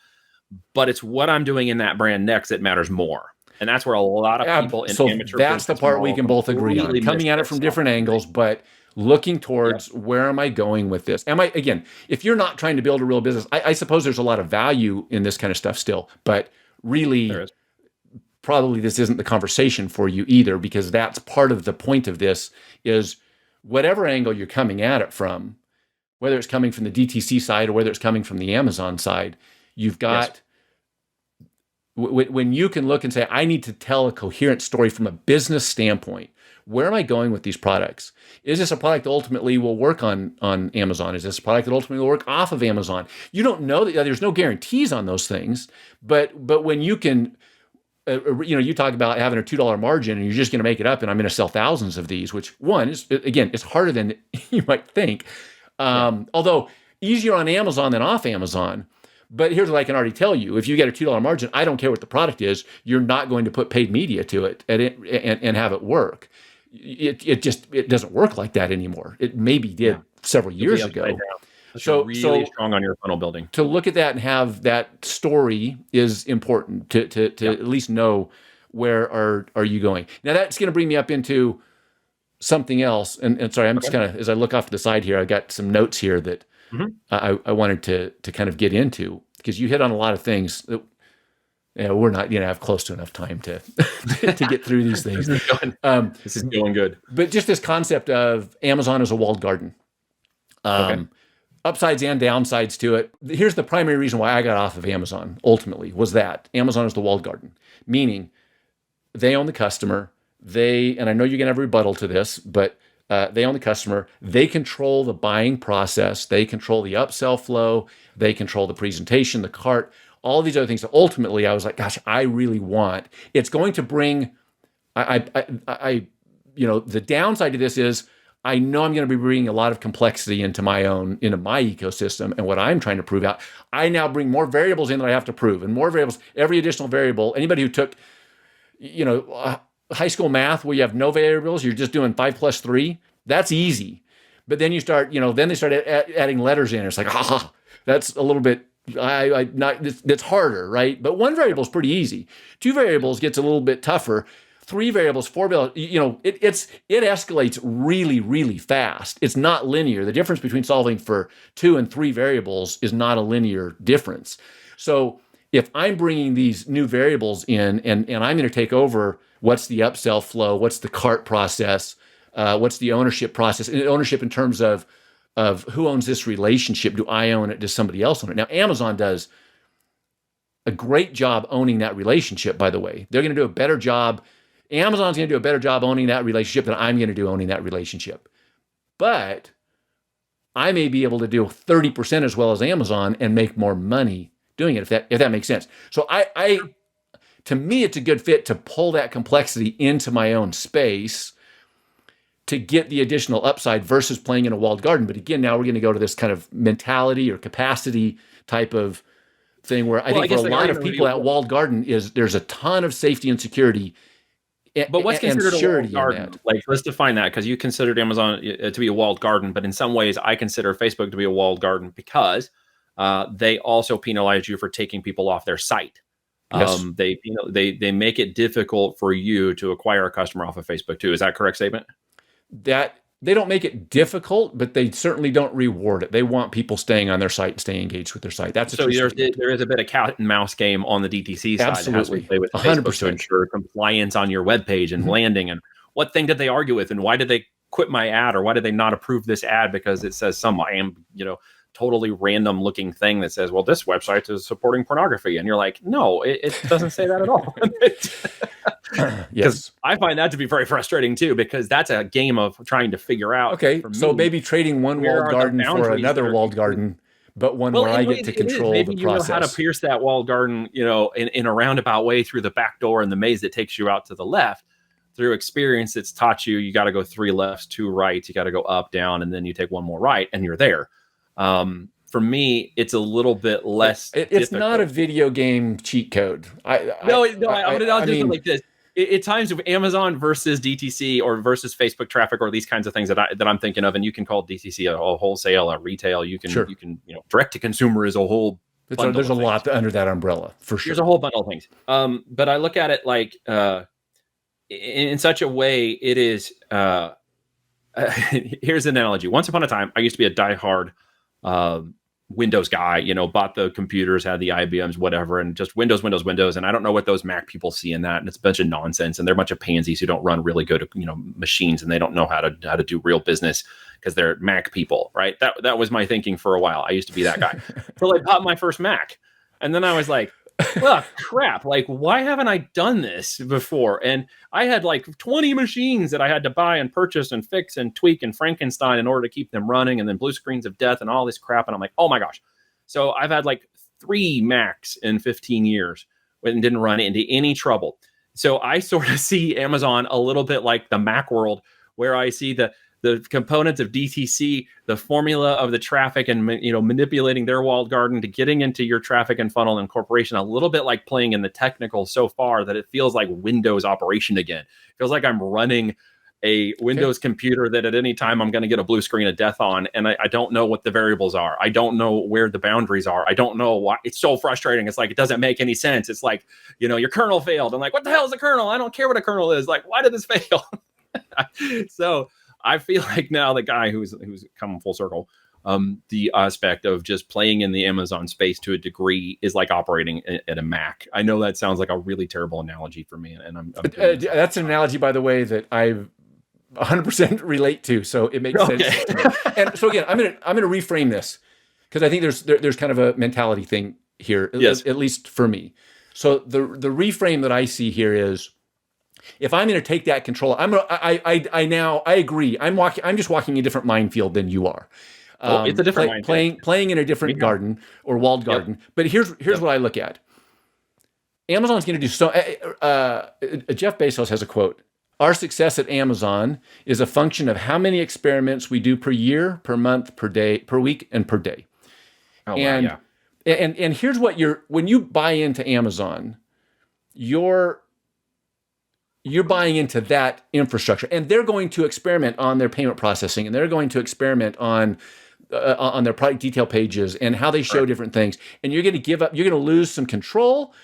But it's what I'm doing in that brand next that matters more. And that's where a lot of people in amateur that's the part we can both agree on. Coming at it from different angles, but looking towards where am I going with this? Again, if you're not trying to build a real business, I suppose there's a lot of value in this kind of stuff still, but really probably this isn't the conversation for you either, because that's part of the point of this, is whatever angle you're coming at it from, whether it's coming from the DTC side or whether it's coming from the Amazon side, you've got, when you can look and say, I need to tell a coherent story from a business standpoint. Where am I going with these products? Is this a product that ultimately will work on Amazon? Is this a product that ultimately will work off of Amazon? You don't know that. There's no guarantees on those things, but when you can, you talk about having a $2 margin and you're just going to make it up, and I'm going to sell thousands of these, which one is, again, it's harder than you might think. Although easier on Amazon than off Amazon. But here's what I can already tell you. If you get a $2 margin, I don't care what the product is, you're not going to put paid media to it and have it work. It doesn't work like that anymore. It maybe did several years ago. So really strong on your funnel building. To look at that and have that story is important to at least know where are you going. Now that's going to bring me up into something else. And sorry, I'm just kind of, as I look off to the side here, I got some notes here that I wanted to kind of get into, because you hit on a lot of things that we're not going to have close to enough time to get through these things. This is going good. But just this concept of Amazon as a walled garden. Upsides and downsides to it. Here's the primary reason why I got off of Amazon, ultimately, was that Amazon is the walled garden, meaning they own the customer. And I know you're going to have a rebuttal to this, but they own the customer. They control the buying process. They control the upsell flow. They control the presentation, the cart, all these other things that ultimately I was like, gosh, I really want. It's going to bring, the downside to this is I know I'm going to be bringing a lot of complexity into my ecosystem. And what I'm trying to prove out, I now bring more variables in that I have to prove, and more variables, every additional variable. Anybody who took, high school math where you have no variables, you're just doing 5 plus 3, that's easy. But then you start, then they start adding letters in. It's like, that's a little bit, that's harder, right? But 1 variable is pretty easy. 2 variables gets a little bit tougher. 3 variables, 4 variables, it escalates really, really fast. It's not linear. The difference between solving for 2 and 3 variables is not a linear difference. So if I'm bringing these new variables in and I'm going to take over, what's the upsell flow? What's the cart process? What's the ownership process? And ownership in terms of who owns this relationship? Do I own it? Does somebody else own it? Now, Amazon does a great job owning that relationship, by the way. They're going to do a better job. Amazon's going to do a better job owning that relationship than I'm going to do owning that relationship. But I may be able to do 30% as well as Amazon and make more money doing it, if that makes sense. So to me, it's a good fit to pull that complexity into my own space to get the additional upside versus playing in a walled garden. But again, now we're going to go to this kind of mentality or capacity type of thing where I think for a lot of people that walled garden there's a ton of safety and security. But what's considered a walled garden? Like, let's define that, because you considered Amazon to be a walled garden, but in some ways I consider Facebook to be a walled garden because they also penalize you for taking people off their site. Yes. They make it difficult for you to acquire a customer off of Facebook too. Is that a correct statement? That they don't make it difficult, but they certainly don't reward it. They want people staying on their site and staying engaged with their site. That's so there is a bit of cat and mouse game on the DTC side. Absolutely, play with 100% to ensure compliance on your webpage and landing. And what thing did they argue with, and why did they quit my ad, or why did they not approve this ad because it says some totally random looking thing that says, well, this website is supporting pornography, and you're like, no, it doesn't say that at all. Yes, I find that to be very frustrating too, because that's a game of trying to figure out. Okay, so maybe trading one walled garden for another walled garden, but one where I get to control the process. Maybe you know how to pierce that walled garden, in a roundabout way through the back door in the maze that takes you out to the left. Through experience, it's taught you got to go 3 lefts, 2 rights, you got to go up, down, and then you take one more right, and you're there. For me, it's a little bit less. It's not a video game cheat code. I'll do it like this. At times with Amazon versus DTC or versus Facebook traffic or these kinds of things that I'm thinking of, and you can call DTC a wholesale, a retail. You can direct to consumer is a whole. There's a lot under that umbrella for sure. There's a whole bundle of things. But I look at it like in such a way, it is. Here's an analogy. Once upon a time, I used to be a diehard Windows guy, bought the computers, had the IBMs, whatever, and just Windows. And I don't know what those Mac people see in that. And it's a bunch of nonsense. And they're a bunch of pansies who don't run really good, machines, and they don't know how to do real business because they're Mac people, right? That was my thinking for a while. I used to be that guy until I bought my first Mac. And then I was like, well, crap, like, why haven't I done this before? And I had like 20 machines that I had to buy and purchase and fix and tweak and Frankenstein in order to keep them running, and then blue screens of death and all this crap. And I'm like, oh my gosh. So I've had like 3 Macs in 15 years and didn't run into any trouble. So I sort of see Amazon a little bit like the Mac world, where I see the components of DTC, the formula of the traffic, and manipulating their walled garden to getting into your traffic and funnel incorporation, a little bit like playing in the technical so far that it feels like Windows operation again. It feels like I'm running a Windows computer that at any time I'm going to get a blue screen of death on, and I don't know what the variables are. I don't know where the boundaries are. I don't know why. It's so frustrating. It's like, it doesn't make any sense. It's like, your kernel failed. I'm like, what the hell is a kernel? I don't care what a kernel is. Like, why did this fail? So I feel like now the guy who's come full circle, the aspect of just playing in the Amazon space to a degree is like operating at a Mac. I know that sounds like a really terrible analogy for me, and I'm that's an analogy, by the way, that I 100% relate to. So it makes sense. To me. And so again, I'm gonna reframe this because I think there's kind of a mentality thing here, yes. At least for me. So the reframe that I see here is, if I'm going to take that control, I agree. I'm just walking a different minefield than you are. It's a different minefield. Playing in a different garden or walled garden. Yep. But here's what I look at. Amazon's going to do so. Jeff Bezos has a quote: "Our success at Amazon is a function of how many experiments we do per year, per month, per day, per week, and per day." Oh, and, wow, yeah. And here's what when you buy into Amazon, you're buying into that infrastructure, and they're going to experiment on their payment processing, and they're going to experiment on their product detail pages and how they show different things. And you're going to give up, you're going to lose some control,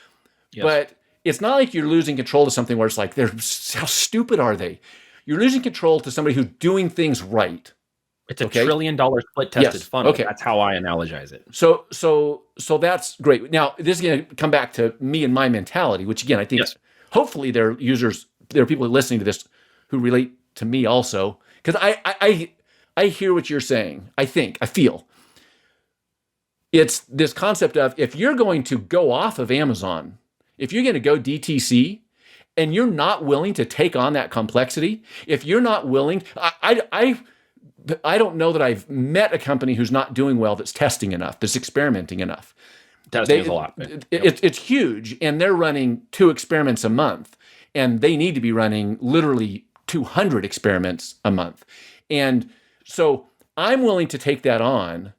but it's not like you're losing control to something where it's like, how stupid are they? You're losing control to somebody who's doing things right. It's a $1 Okay. trillion split tested Yes. funnel. Okay. That's how I analogize it. So that's great. Now, this is going to come back to me and my mentality, which again, I think hopefully there are people listening to this who relate to me also, because I hear what you're saying. I feel it's this concept of, if you're going to go off of Amazon, if you're going to go DTC, and you're not willing to take on that complexity, if you're not willing, I don't know that I've met a company who's not doing well, that's testing enough, that's experimenting enough. Testing is a lot. It's huge, and they're running 2 experiments a month, and they need to be running literally 200 experiments a month. And so I'm willing to take that on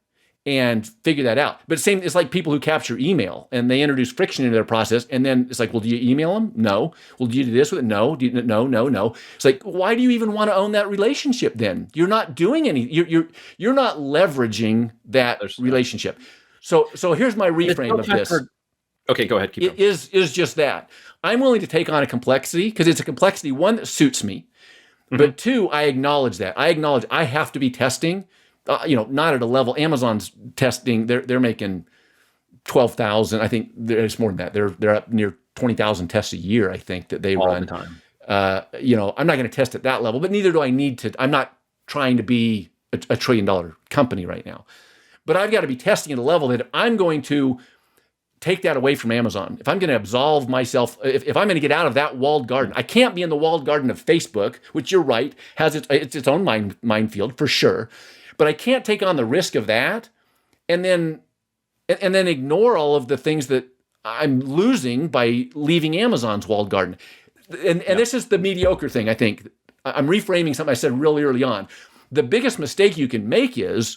and figure that out. But it's like people who capture email and they introduce friction into their process, and then it's like, well, do you email them? No. Well, do you do this with it? No. No. It's like, why do you even want to own that relationship then? You're not doing any. You're not leveraging that relationship. So here's my reframe of this. Okay, go ahead. Keep going. Is just that I'm willing to take on a complexity, because it's a complexity, one, that suits me, but 2, I acknowledge that. I acknowledge I have to be testing. Not at a level. Amazon's testing, they're making 12,000. I think there's more than that. They're up near 20,000 tests a year, I think, that they run. All the time. I'm not going to test at that level, but neither do I need to. I'm not trying to be a $1 trillion company right now. But I've got to be testing at a level that I'm going to take that away from Amazon. If I'm going to absolve myself, if I'm going to get out of that walled garden, I can't be in the walled garden of Facebook, which, you're right, has its own minefield for sure. But I can't take on the risk of that and then ignore all of the things that I'm losing by leaving Amazon's walled garden. And this is the mediocre thing, I think. I'm reframing something I said really early on. The biggest mistake you can make is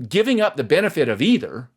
giving up the benefit of either,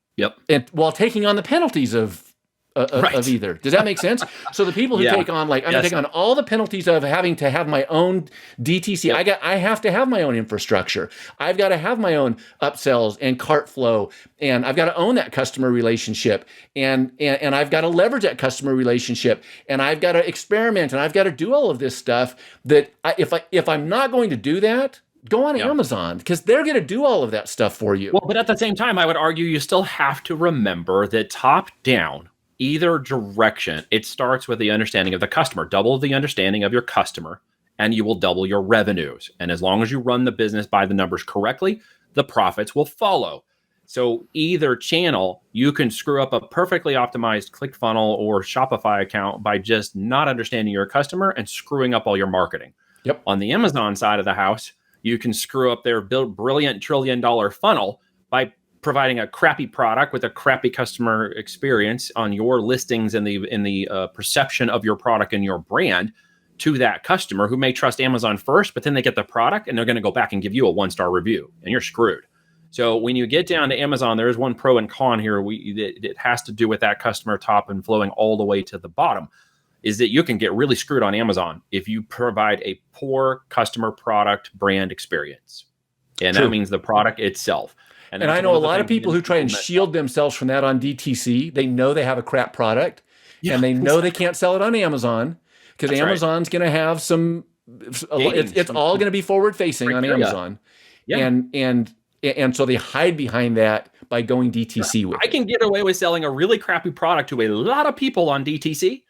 and while taking on the penalties of either. Does that make sense? So the people who take on, like, I'm going to take on all the penalties of having to have my own DTC. I have to have my own infrastructure. I've got to have my own upsells and cart flow, and I've got to own that customer relationship, and I've got to leverage that customer relationship, and I've got to experiment, and I've got to do all of this stuff. That if I'm not going to do that, go on Amazon, because they're going to do all of that stuff for you. Well, but at the same time, I would argue you still have to remember that top down, either direction, it starts with the understanding of the customer. Double the understanding of your customer, and you will double your revenues. And as long as you run the business by the numbers correctly, the profits will follow. So either channel, you can screw up a perfectly optimized ClickFunnels or Shopify account by just not understanding your customer and screwing up all your marketing. Yep. On the Amazon side of the house, you can screw up their brilliant $1 trillion funnel by providing a crappy product with a crappy customer experience on your listings and in the perception of your product and your brand to that customer, who may trust Amazon first, but then they get the product and they're going to go back and give you a 1-star review, and you're screwed. So when you get down to Amazon, there is one pro and con here. It has to do with that customer top and flowing all the way to the bottom, is that you can get really screwed on Amazon if you provide a poor customer product brand experience. And that means the product itself. And I know a lot of people who try and shield themselves from that on DTC. They know they have a crap product, and they know they can't sell it on Amazon, because Amazon's going to have some. It's all going to be forward facing on Amazon, and so they hide behind that by going DTC with it. I can get away with selling a really crappy product to a lot of people on DTC,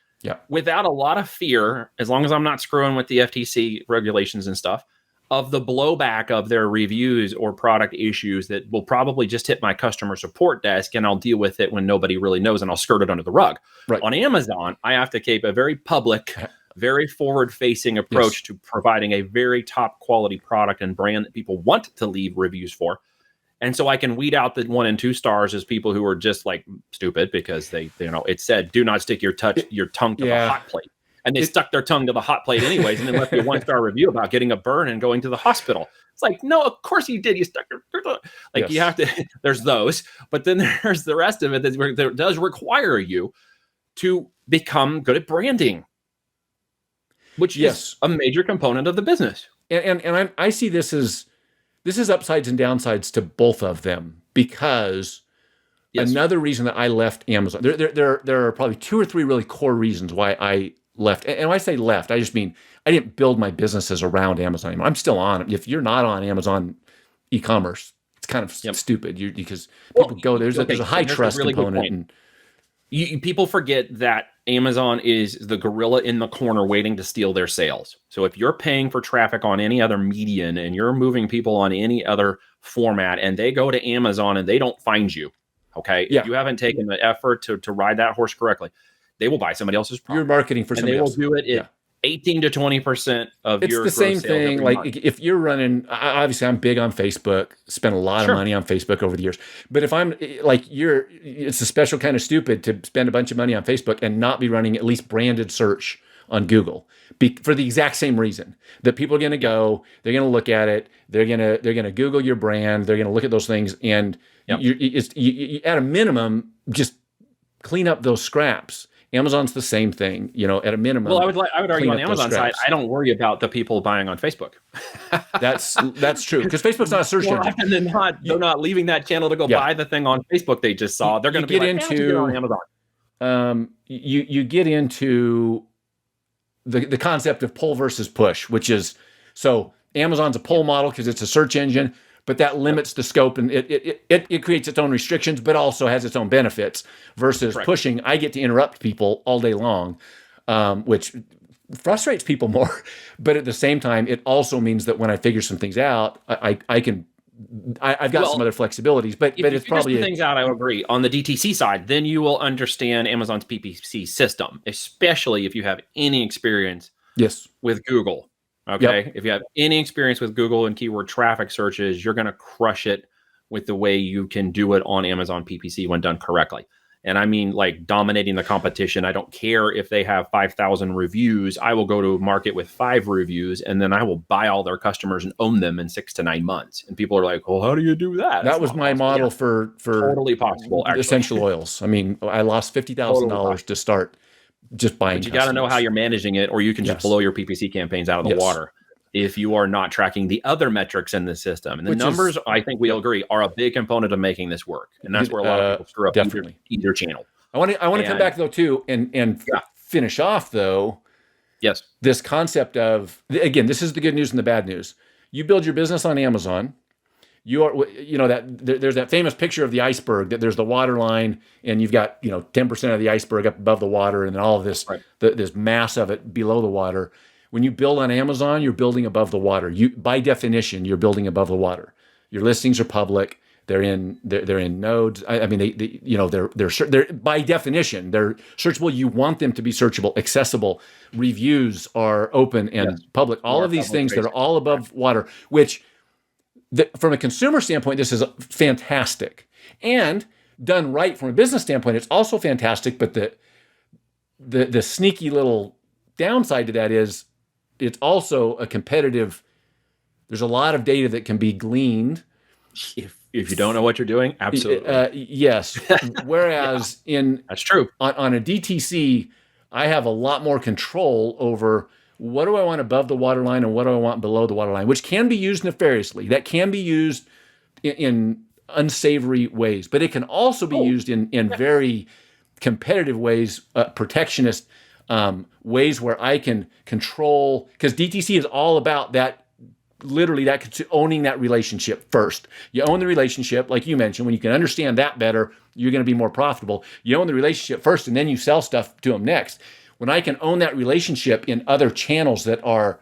without a lot of fear, as long as I'm not screwing with the FTC regulations and stuff, of the blowback of their reviews or product issues that will probably just hit my customer support desk, and I'll deal with it when nobody really knows, and I'll skirt it under the rug. Right. On Amazon, I have to keep a very public, very forward-facing approach to providing a very top quality product and brand that people want to leave reviews for. And so I can weed out the 1 and 2 stars as people who are just like stupid because it said, do not stick your tongue to the hot plate. And they stuck their tongue to the hot plate anyways, and then left you a 1-star review about getting a burn and going to the hospital. It's like, no, of course you did. You stuck your you have to. There's those, but then there's the rest of it that does require you to become good at branding, which is a major component of the business. And I see this is upsides and downsides to both of them, because another reason that I left Amazon, there are probably 2 or 3 really core reasons why left. And when I say left, I just mean I didn't build my businesses around Amazon anymore. I'm still on it. If you're not on Amazon e-commerce, it's kind of stupid because people go there. There's a high trust component. And people forget that Amazon is the gorilla in the corner waiting to steal their sales. So if you're paying for traffic on any other median and you're moving people on any other format and they go to Amazon and they don't find you, okay, if you haven't taken the effort to ride that horse correctly, they will buy somebody else's product. You're marketing for somebody else. And they will do it at 18 to 20% of your It's the same thing. Like if you're running, obviously I'm big on Facebook, spent a lot of money on Facebook over the years. But if I'm like it's a special kind of stupid to spend a bunch of money on Facebook and not be running at least branded search on Google for the exact same reason that people are going to go, they're going to look at it, they're going to Google your brand, they're going to look at those things, and you at a minimum just clean up those scraps. Amazon's the same thing, at a minimum. Well, I would argue on the Amazon side, I don't worry about the people buying on Facebook. That's true, because Facebook's not a search engine. Often than not, they're not leaving that channel to go buy the thing on Facebook they just saw. They're going to get into on Amazon. You get into the concept of pull versus push, which is, so Amazon's a pull model because it's a search engine, but that limits the scope and it creates its own restrictions, but also has its own benefits. Versus pushing, I get to interrupt people all day long, which frustrates people more. But at the same time, it also means that when I figure some things out, I've got some other flexibilities. But it's probably things out. I agree. On the DTC side, then you will understand Amazon's PPC system, especially if you have any experience with Google. Okay. If you have any experience with Google and keyword traffic searches, you're going to crush it with the way you can do it on Amazon PPC when done correctly. And I mean, like, dominating the competition. I don't care if they have 5,000 reviews. I will go to market with 5 reviews, and then I will buy all their customers and own them in 6 to 9 months. And people are like, well, how do you do that? That was my model for totally possible. Actually. Essential oils. I mean, I lost $50,000 to start just buying. But you got to know how you're managing it, or you can just blow your PPC campaigns out of the water if you are not tracking the other metrics in the system. And the numbers, I think we all agree, are a big component of making this work. And that's where a lot of people screw up either channel. I want to come back, though, too, and finish off, though, this concept of, again, this is the good news and the bad news. You build your business on Amazon. There's that famous picture of the iceberg, that there's the water line, and you've got 10% of the iceberg up above the water, and then all of this this mass of it below the water. When you build on Amazon, you're building above the water. By definition, you're building above the water. Your listings are public. They're in nodes. I mean, they're by definition they're searchable. You want them to be searchable, accessible. Reviews are open and public. All of these things that are all above water, which from a consumer standpoint, this is fantastic. And done right from a business standpoint, it's also fantastic. But the sneaky little downside to that is it's also a competitive. There's a lot of data that can be gleaned. If you don't know what you're doing, absolutely. Yes. Whereas that's true. On a DTC, I have a lot more control over what do I want above the waterline and what do I want below the waterline, which can be used nefariously. That can be used in unsavory ways, but it can also be used in very competitive ways, protectionist ways where I can control, because DTC is all about that. Literally, that owning that relationship first. You own the relationship, like you mentioned. When you can understand that better, you're going to be more profitable. You own the relationship first, and then you sell stuff to them next. When I can own that relationship in other channels that are,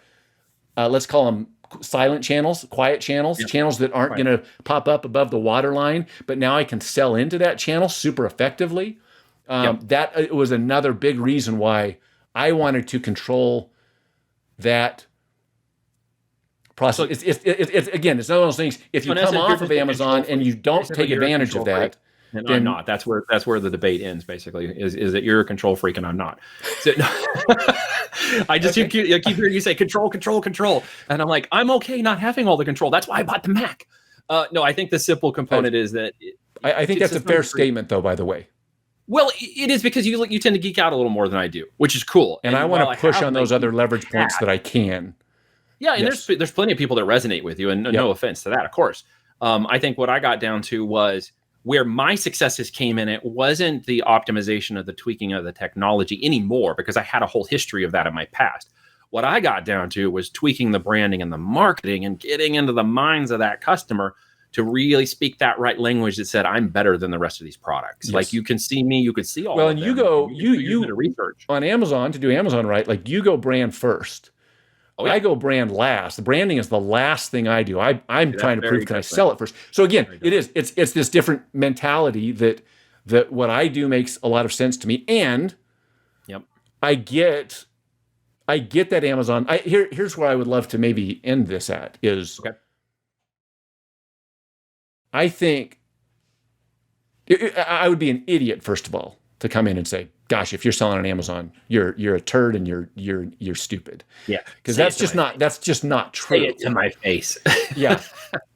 let's call them silent channels, quiet channels, channels that aren't going to pop up above the waterline, but now I can sell into that channel super effectively. That was another big reason why I wanted to control that process. It's again, it's one of those things. If you come off of Amazon and you don't take advantage of that, and I'm not. That's where the debate ends. Basically, is that you're a control freak and I'm not. So, I just keep hearing you say control, and I'm like, I'm okay not having all the control. That's why I bought the Mac. No, I think the simple component is that. I think that's a fair statement, though. By the way. Well, it is, because you tend to geek out a little more than I do, which is cool. And I want to push on those other leverage points that I can. Yeah, and there's plenty of people that resonate with you, and no offense to that, of course. I think what I got down to was Where my successes came in, it wasn't the optimization of the tweaking of the technology anymore, because I had a whole history of that in my past. What I got down to was tweaking the branding and the marketing and getting into the minds of that customer to really speak that right language that said, I'm better than the rest of these products. Yes. Like, you can see me, you could see all well, of and them. you go, you research on Amazon to do Amazon right. Like, you go brand first. Oh, yeah. I go brand last. The branding is the last thing I do. I'm trying to prove, can I sell it first? So again, it's this different mentality that what I do makes a lot of sense to me. And Yep. I get that Amazon. Here's where I would love to maybe end this at is, Okay. I think I would be an idiot, first of all, to come in and say, gosh, if you're selling on Amazon, you're a turd and you're stupid. Yeah. Because that's just not true. Say it to my face. Yeah.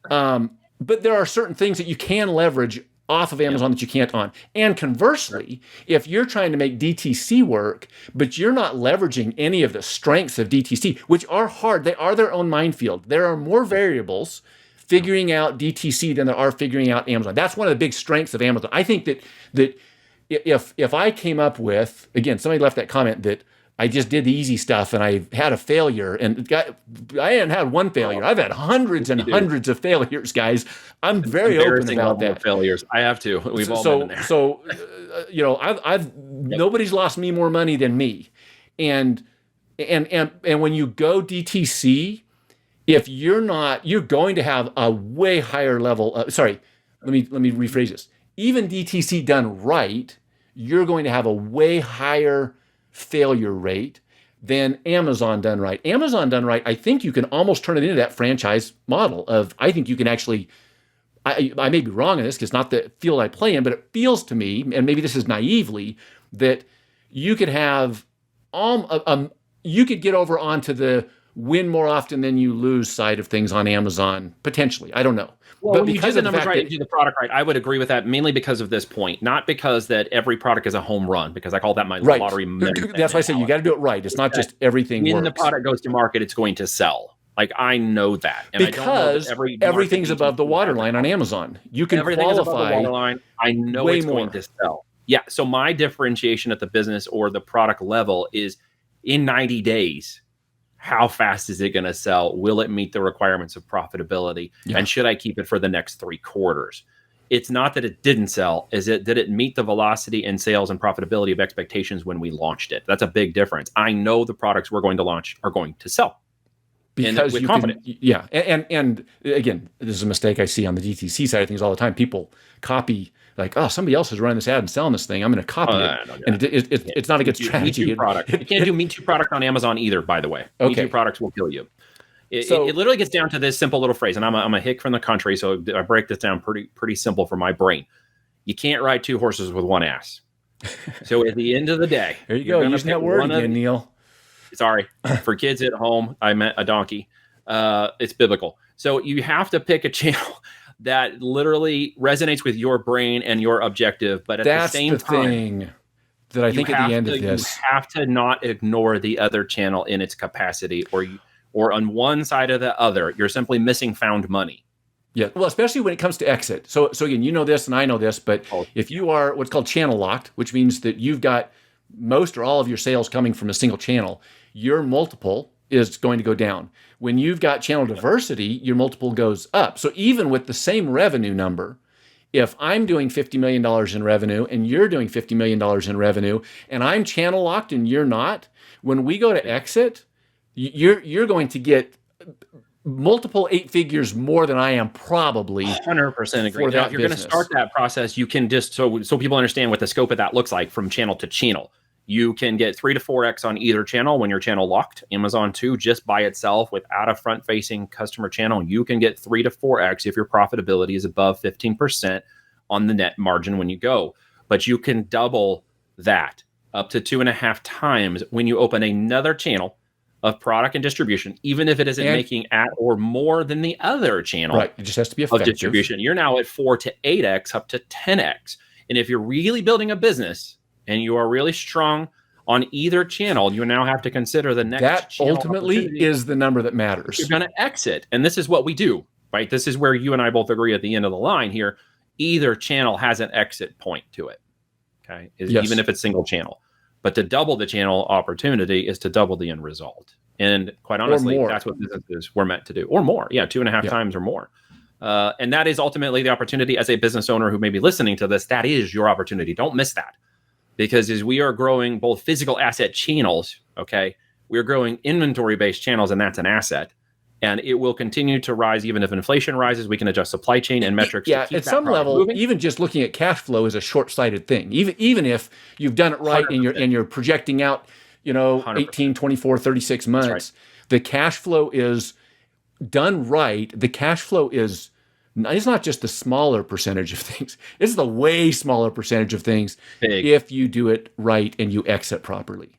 But there are certain things that you can leverage off of Amazon that you can't on. And conversely, if you're trying to make DTC work, but you're not leveraging any of the strengths of DTC, which are hard, they are their own minefield. There are more variables figuring out DTC than there are figuring out Amazon. That's one of the big strengths of Amazon. I think that if I came up with, again, somebody left that comment that I just did the easy stuff and I had a failure, and I hadn't had one failure. I've had hundreds and hundreds of failures, guys. I'm very open about that. Failures. I have to. We've all been in there. So, I've nobody's lost me more money than me, and when you go DTC, if you're going to have a way higher level. Let me rephrase this. Even DTC done right, you're going to have a way higher failure rate than Amazon done right. Amazon done right, I think you can almost turn it into that franchise model of, I think you can actually, I may be wrong in this because it's not the field I play in, but it feels to me, and maybe this is naively, that you could have, you could get over onto the win more often than you lose side of things on Amazon, potentially. I don't know. Well, when you do the numbers right, you do the product right, I would agree with that, mainly because of this point, not because that every product is a home run, because I call that my lottery. That's why I say you got to do it right. It's not just everything when works. the product goes to market, it's going to sell. Like, I know that. And because I don't know that everything's above the waterline on Amazon. You can everything's qualify above the waterline. I know it's going to sell. Yeah. So my differentiation at the business or the product level is in 90 days. How fast is it going to sell? Will it meet the requirements of profitability? Yeah. And should I keep it for the next 3 quarters? It's not that it didn't sell. Did it meet the velocity and sales and profitability of expectations when we launched it? That's a big difference. I know the products we're going to launch are going to sell. Because you confidence. And again, this is a mistake I see on the DTC side of things all the time. People copy, like, oh, somebody else is running this ad and selling this thing, I'm going to copy it. No. And it's not a good strategy. You can't do Me Too product on Amazon either, by the way. Okay. Me Too products will kill you. It literally gets down to this simple little phrase, and I'm a hick from the country, so I break this down pretty simple for my brain. You can't ride 2 horses with one ass. So at the end of the day, there you go. Using that word again, Neil. Sorry, for kids at home, I meant a donkey. It's biblical. So you have to pick a channel that literally resonates with your brain and your objective, but at the same time, thing that I think at the end of this, you have to not ignore the other channel in its capacity, or on one side or the other, you're simply missing found money. Yeah, well, especially when it comes to exit. So again, you know this and I know this, but if you are what's called channel locked, which means that you've got most or all of your sales coming from a single channel, your multiple is going to go down. When you've got channel diversity, your multiple goes up. So even with the same revenue number, if I'm doing $50 million in revenue and you're doing $50 million in revenue and I'm channel locked and you're not, when we go to exit, you're going to get multiple 8 figures more than I am probably. 100% agree. Now, if you're going to start that process, you can just, so people understand what the scope of that looks like from channel to channel. You can get 3 to 4x on either channel when you're channel locked. Amazon 2, just by itself without a front-facing customer channel, you can get 3 to 4x if your profitability is above 15% on the net margin when you go. But you can double that up to 2.5 times when you open another channel of product and distribution, even if it isn't making at or more than the other channel. Right. It just has to be effective. Of distribution. You're now at 4 to 8x up to 10x. And if you're really building a business and you are really strong on either channel, you now have to consider the next that channel. That ultimately is the number that matters. You're going to exit. And this is what we do, right? This is where you and I both agree at the end of the line here. either channel has an exit point to it. Okay. Yes. Even if it's single channel. But to double the channel opportunity is to double the end result. And quite honestly, that's what businesses were meant to do, or more. Yeah, 2.5 times or more. And that is ultimately the opportunity as a business owner who may be listening to this. That is your opportunity. Don't miss that. Because as we are growing both physical asset channels, okay, we're growing inventory-based channels, and that's an asset. And it will continue to rise even if inflation rises. We can adjust supply chain and metrics. Yeah, to keep at that some level, moving. even just looking at cash flow is a short-sighted thing. Even if you've done it right 100%. and you're projecting out, 18, 24, 36 months, right. The cash flow is done right. The cash flow is it's not just the smaller percentage of things. It's the way smaller percentage of things if you do it right and you exit properly.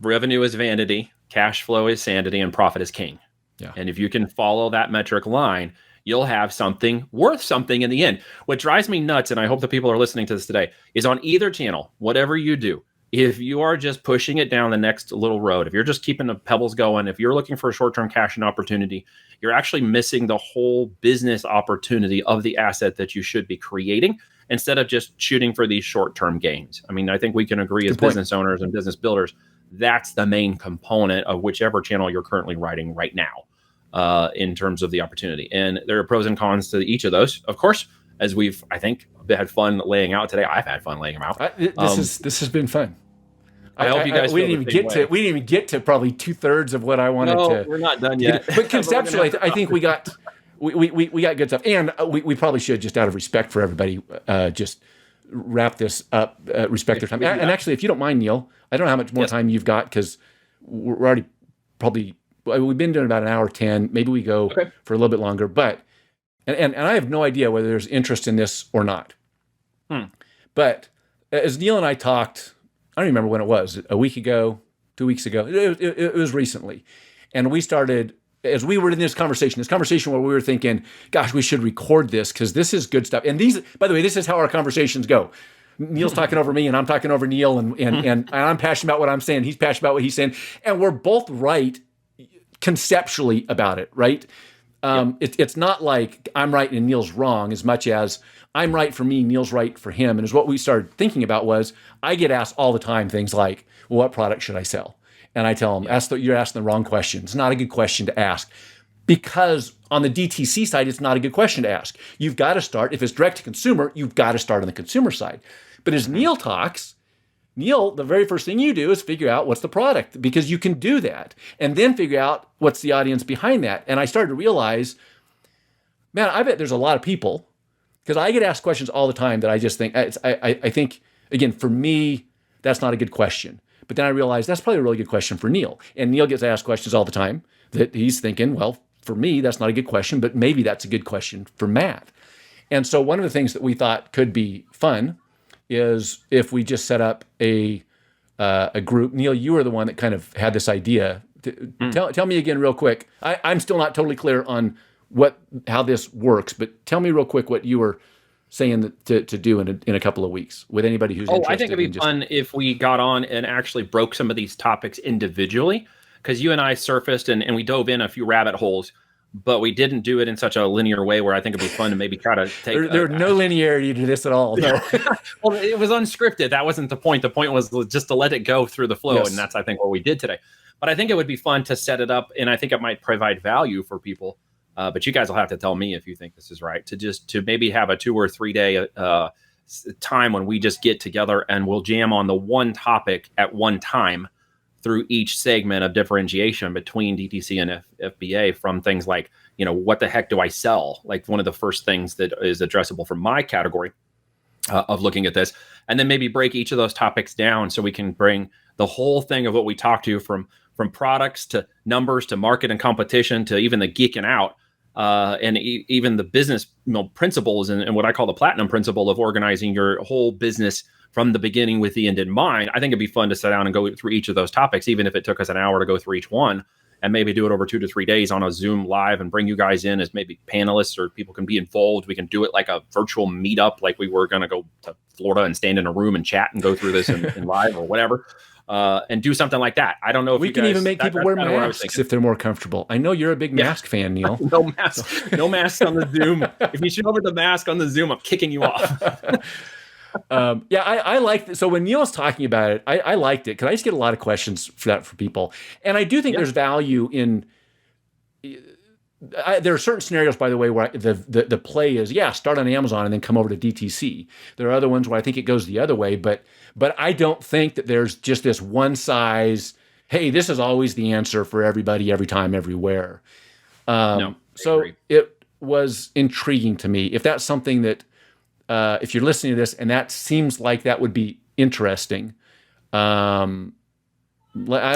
Revenue is vanity, cash flow is sanity, and profit is king. Yeah. And if you can follow that metric line, you'll have something worth something in the end. What drives me nuts, and I hope the people are listening to this today, is on either channel, whatever you do, if you are just pushing it down the next little road, if you're just keeping the pebbles going, if you're looking for a short-term cash and opportunity, you're actually missing the whole business opportunity of the asset that you should be creating instead of just shooting for these short-term gains. I mean, I think we can agree as business owners and business builders, that's the main component of whichever channel you're currently riding right now in terms of the opportunity. And there are pros and cons to each of those, of course, as we've, I think, had fun laying out today. I've had fun laying them out. This has been fun. I hope you guys. We didn't even get to probably 2/3 of what I wanted to. No, we're not done yet. But conceptually, I think we got good stuff, and we probably should, just out of respect for everybody, just wrap this up. Respect their time, and actually, if you don't mind, Neil, I don't know how much more time you've got because we're already probably we've been doing about an hour 10. Maybe we go for a little bit longer, but and I have no idea whether there's interest in this or not. But as Neil and I talked. I don't remember when it was, a week ago, 2 weeks ago. It was recently. And we started, as we were in this conversation where we were thinking, gosh, we should record this because this is good stuff. And these, by the way, this is how our conversations go. Neil's talking over me and I'm talking over Neil and I'm passionate about what I'm saying. He's passionate about what he's saying. And we're both right conceptually about it, right? It's not like I'm right and Neil's wrong as much as I'm right for me, Neil's right for him. And as what we started thinking about was, I get asked all the time things like, well, what product should I sell? And I tell them, you're asking the wrong question. It's not a good question to ask. Because on the DTC side, it's not a good question to ask. You've got to start, if it's direct to consumer, you've got to start on the consumer side. But as Neil talks, the very first thing you do is figure out what's the product, because you can do that. And then figure out what's the audience behind that. And I started to realize, man, I bet there's a lot of people, because I get asked questions all the time that I just think, I think, again, for me, that's not a good question. But then I realized that's probably a really good question for Neil. And Neil gets asked questions all the time that he's thinking, well, for me, that's not a good question, but maybe that's a good question for Matt. And so one of the things that we thought could be fun is if we just set up a group. Neil, you were the one that kind of had this idea. Tell me again real quick. I'm still not totally clear on how this works, but tell me real quick what you were saying to do in a couple of weeks with anybody who's interested. I think it'd be fun if we got on and actually broke some of these topics individually, because you and I surfaced and we dove in a few rabbit holes, but we didn't do it in such a linear way where I think it'd be fun to maybe try to take. There's no linearity to this at all. No. Well, it was unscripted. That wasn't the point. The point was just to let it go through the flow, and that's, I think, what we did today. But I think it would be fun to set it up, and I think it might provide value for people. But you guys will have to tell me if you think this is right, to maybe have a 2 or 3 day time when we just get together and we'll jam on the one topic at one time through each segment of differentiation between DTC and FBA, from things like, what the heck do I sell? Like one of the first things that is addressable from my category of looking at this, and then maybe break each of those topics down so we can bring the whole thing of what we talked to from products to numbers to market and competition to even the geeking out. And even the business principles and what I call the platinum principle of organizing your whole business from the beginning with the end in mind. I think it'd be fun to sit down and go through each of those topics, even if it took us an hour to go through each one, and maybe do it over 2 to 3 days on a Zoom live and bring you guys in as maybe panelists, or people can be involved. We can do it like a virtual meetup, like we were going to go to Florida and stand in a room and chat and go through this in live or whatever. and do something like that. I don't know if we you can guys, even make people wear masks if they're more comfortable. I know you're a big mask fan, Neil. No mask, no masks on the Zoom. If you show up with the mask on the Zoom, I'm kicking you off. I like that. So when Neil's talking about it, I liked it because I just get a lot of questions for that for people, and I do think there's value in. There are certain scenarios, by the way, where the play is start on Amazon and then come over to DTC. There are other ones where I think it goes the other way, but I don't think that there's just this one size. Hey, this is always the answer for everybody, every time, everywhere. No, so agree. it was intriguing to me. If that's something that, if you're listening to this and that seems like that would be interesting, I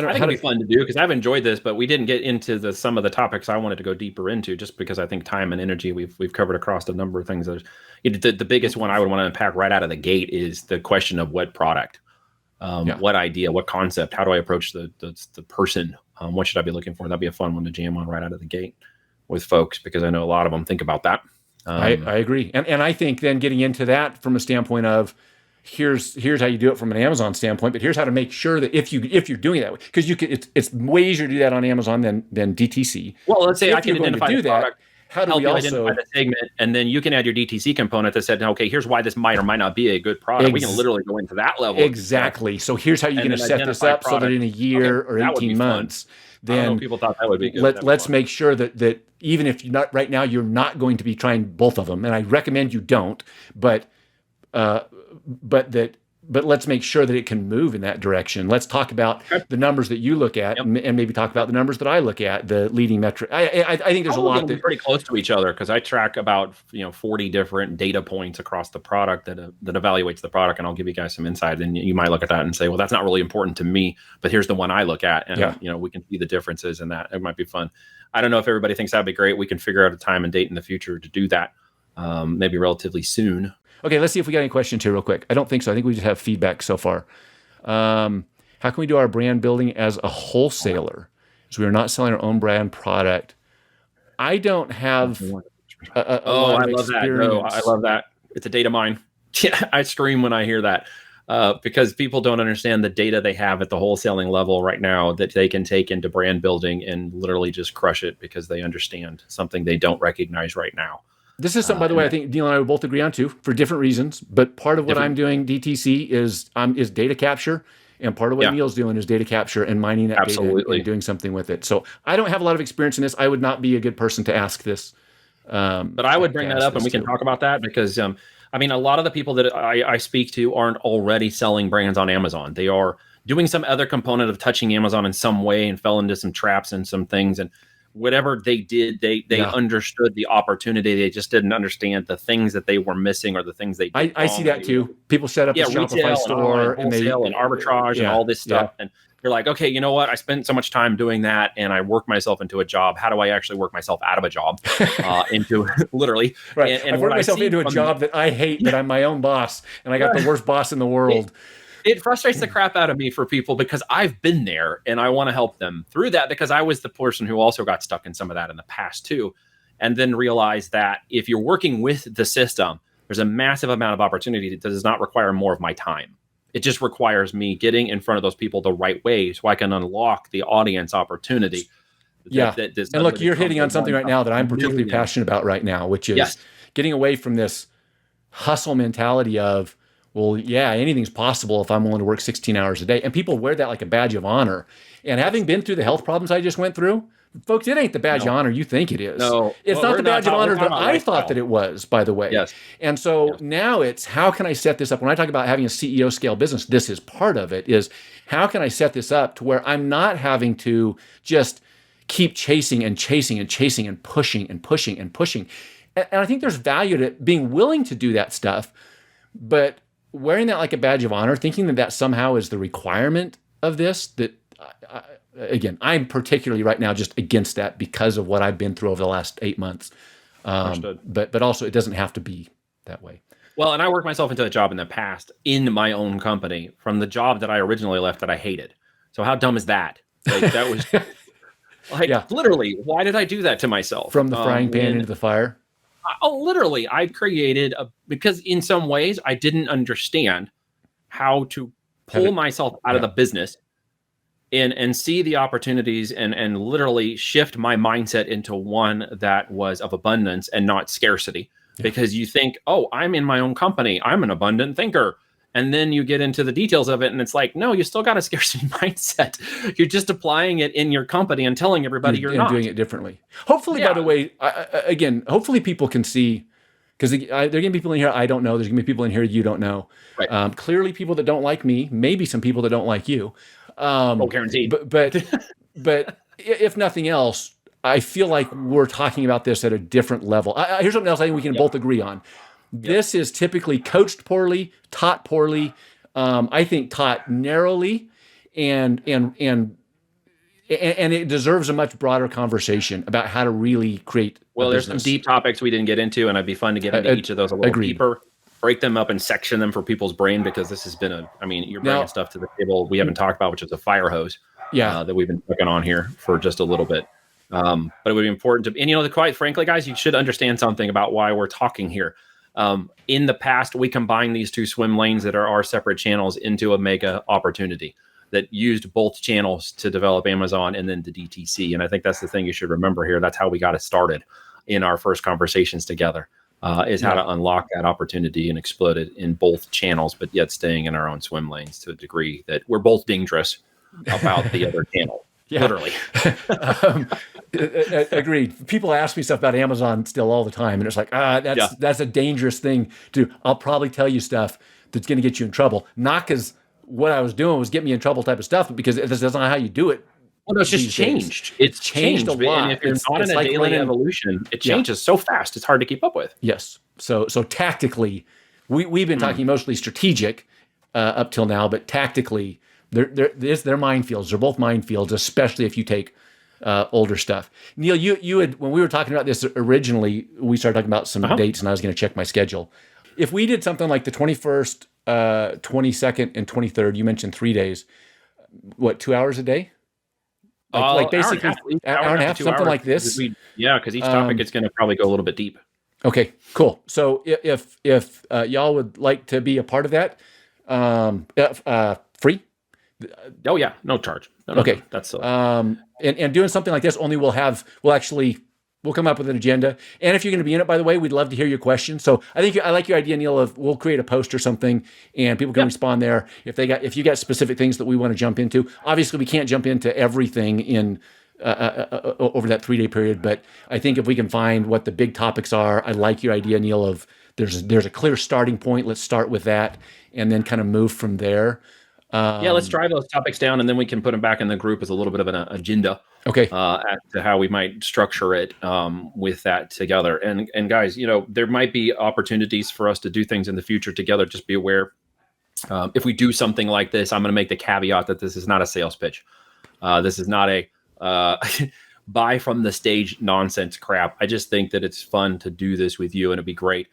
think it'd be fun to do because I've enjoyed this, but we didn't get into some of the topics I wanted to go deeper into, just because I think time and energy we've covered across a number of things. The biggest one I would want to unpack right out of the gate is the question of what product, what idea, what concept, how do I approach the person, what should I be looking for? That'd be a fun one to jam on right out of the gate with folks, because I know a lot of them think about that. I agree, and I think then getting into that from a standpoint of. Here's how you do it from an Amazon standpoint, but here's how to make sure that if you're doing it that way, because you can, it's way easier to do that on Amazon than DTC. Well, let's say if I can identify the product, how do we also identify the segment, and then you can add your DTC component that said, okay, here's why this might or might not be a good product. We can literally go into that level. Exactly. So here's how you're going to set this up so that in a year or 18 months, then I don't know if people thought that would be good. Let's make sure that even if you're not right now, you're not going to be trying both of them, and I recommend you don't, but let's make sure that it can move in that direction. Let's talk about the numbers that you look at, and maybe talk about the numbers that I look at, the leading metric. I think there's a lot that pretty close to each other, because I track about 40 different data points across the product that evaluates the product, and I'll give you guys some insight. And you might look at that and say, well, that's not really important to me, but here's the one I look at, and we can see the differences in that. It might be fun. I don't know if everybody thinks that'd be great. We can figure out a time and date in the future to do that, maybe relatively soon. Okay, let's see if we got any questions here real quick. I don't think so. I think we just have feedback so far. How can we do our brand building as a wholesaler? Because we are not selling our own brand product. I don't have I love that. No, I love that. It's a data mine. Yeah, I scream when I hear that, because people don't understand the data they have at the wholesaling level right now that they can take into brand building and literally just crush it, because they understand something they don't recognize right now. This is something, by the way, I think Neil and I would both agree on too, for different reasons. But part of what I'm doing DTC is data capture, and part of what Neil's doing is data capture and mining that data and doing something with it. So I don't have a lot of experience in this. I would not be a good person to ask this. But I would bring that up, and we can talk about that, because a lot of the people that I speak to aren't already selling brands on Amazon. They are doing some other component of touching Amazon in some way and fell into some traps and some things. And whatever they did, they understood the opportunity. They just didn't understand the things that they were missing, or the things they did. I see that too. People set up a Shopify store and arbitrage and all this stuff. And you're like, okay, you know what? I spent so much time doing that, and I worked myself into a job. How do I actually work myself out of a job into literally? Right. And I worked myself into a job that I hate, that I'm my own boss, and I got the worst boss in the world. It frustrates the crap out of me for people, because I've been there and I want to help them through that, because I was the person who also got stuck in some of that in the past too. And then realized that if you're working with the system, there's a massive amount of opportunity that does not require more of my time. It just requires me getting in front of those people the right way, so I can unlock the audience opportunity. And look, you're hitting on something right now that I'm particularly passionate about right now, which is getting away from this hustle mentality of, well, anything's possible if I'm willing to work 16 hours a day. And people wear that like a badge of honor. And having been through the health problems I just went through, folks, it ain't the badge of honor you think it is. No. It's not the badge of honor that I thought that it was, by the way. Yes. And so now it's, how can I set this up? When I talk about having a CEO scale business, this is part of it, is how can I set this up to where I'm not having to just keep chasing and chasing and chasing and pushing and pushing and pushing. And I think there's value to being willing to do that stuff, but wearing that like a badge of honor, thinking that somehow is the requirement of this, that again, I'm particularly right now just against that because of what I've been through over the last 8 months. But also it doesn't have to be that way. Well, and I worked myself into a job in the past in my own company from the job that I originally left that I hated. So how dumb is that? Like, that was literally, why did I do that to myself? From the frying pan into the fire? Literally, I created because in some ways I didn't understand how to pull myself out of the business and see the opportunities and literally shift my mindset into one that was of abundance and not scarcity. Because you think, oh, I'm in my own company, I'm an abundant thinker. And then you get into the details of it, and it's like, no, you still got a scarcity mindset. You're just applying it in your company and telling everybody you're not doing it differently. Hopefully, by the way, again, hopefully people can see, because there are going to be people in here I don't know. There's going to be people in here you don't know. Right. Clearly, people that don't like me, maybe some people that don't like you. Guaranteed. But if nothing else, I feel like we're talking about this at a different level. Here's something else I think we can both agree on. This is typically coached poorly, taught poorly. I think taught narrowly, and it deserves a much broader conversation about how to really create. Well, there's some deep topics we didn't get into, and I'd be fun to get into each of those a little deeper. Break them up and section them for people's brain, because this has been you're bringing stuff to the table we haven't talked about, which is a fire hose. That we've been working on here for just a little bit. But it would be important to, and quite frankly, guys, you should understand something about why we're talking here. In the past, we combined these two swim lanes that are our separate channels into a mega opportunity that used both channels to develop Amazon and then to DTC. And I think that's the thing you should remember here. That's how we got it started in our first conversations together, is how to unlock that opportunity and explode it in both channels, but yet staying in our own swim lanes to a degree that we're both dangerous about the other channel. Literally. Agreed. People ask me stuff about Amazon still all the time, and it's like, that's a dangerous thing to do. I'll probably tell you stuff that's going to get you in trouble. Not because what I was doing was get me in trouble type of stuff, but because that's not how you do it. Well, no, it's just changed. It's changed a lot. And if you're not in a daily evolution, it changes so fast, it's hard to keep up with. Yes. So tactically, we've been talking mostly strategic up till now, but tactically, they're minefields. They're both minefields, especially if you take older stuff. Neil, you had, when we were talking about this originally, we started talking about some dates, and I was going to check my schedule. If we did something like the 21st, 22nd, and 23rd, you mentioned 3 days. What, 2 hours a day? Like basically hour and a half, something like this. Because each topic is going to probably go a little bit deep. Okay, cool. So if y'all would like to be a part of that, free. Oh yeah, no charge. No, okay, that's and doing something like this, only we'll come up with an agenda. And if you're going to be in it, by the way, we'd love to hear your questions. So I like your idea, Neil, of we'll create a post or something, and people can respond there if you got specific things that we want to jump into. Obviously, we can't jump into everything in over that 3-day period, but I think if we can find what the big topics are, I like your idea, Neil, of there's a clear starting point. Let's start with that, and then kind of move from there. Let's drive those topics down, and then we can put them back in the group as a little bit of an agenda. Okay. As to how we might structure it with that together. And guys, there might be opportunities for us to do things in the future together. Just be aware. If we do something like this, I'm going to make the caveat that this is not a sales pitch. This is not a buy from the stage nonsense crap. I just think that it's fun to do this with you, and it'd be great.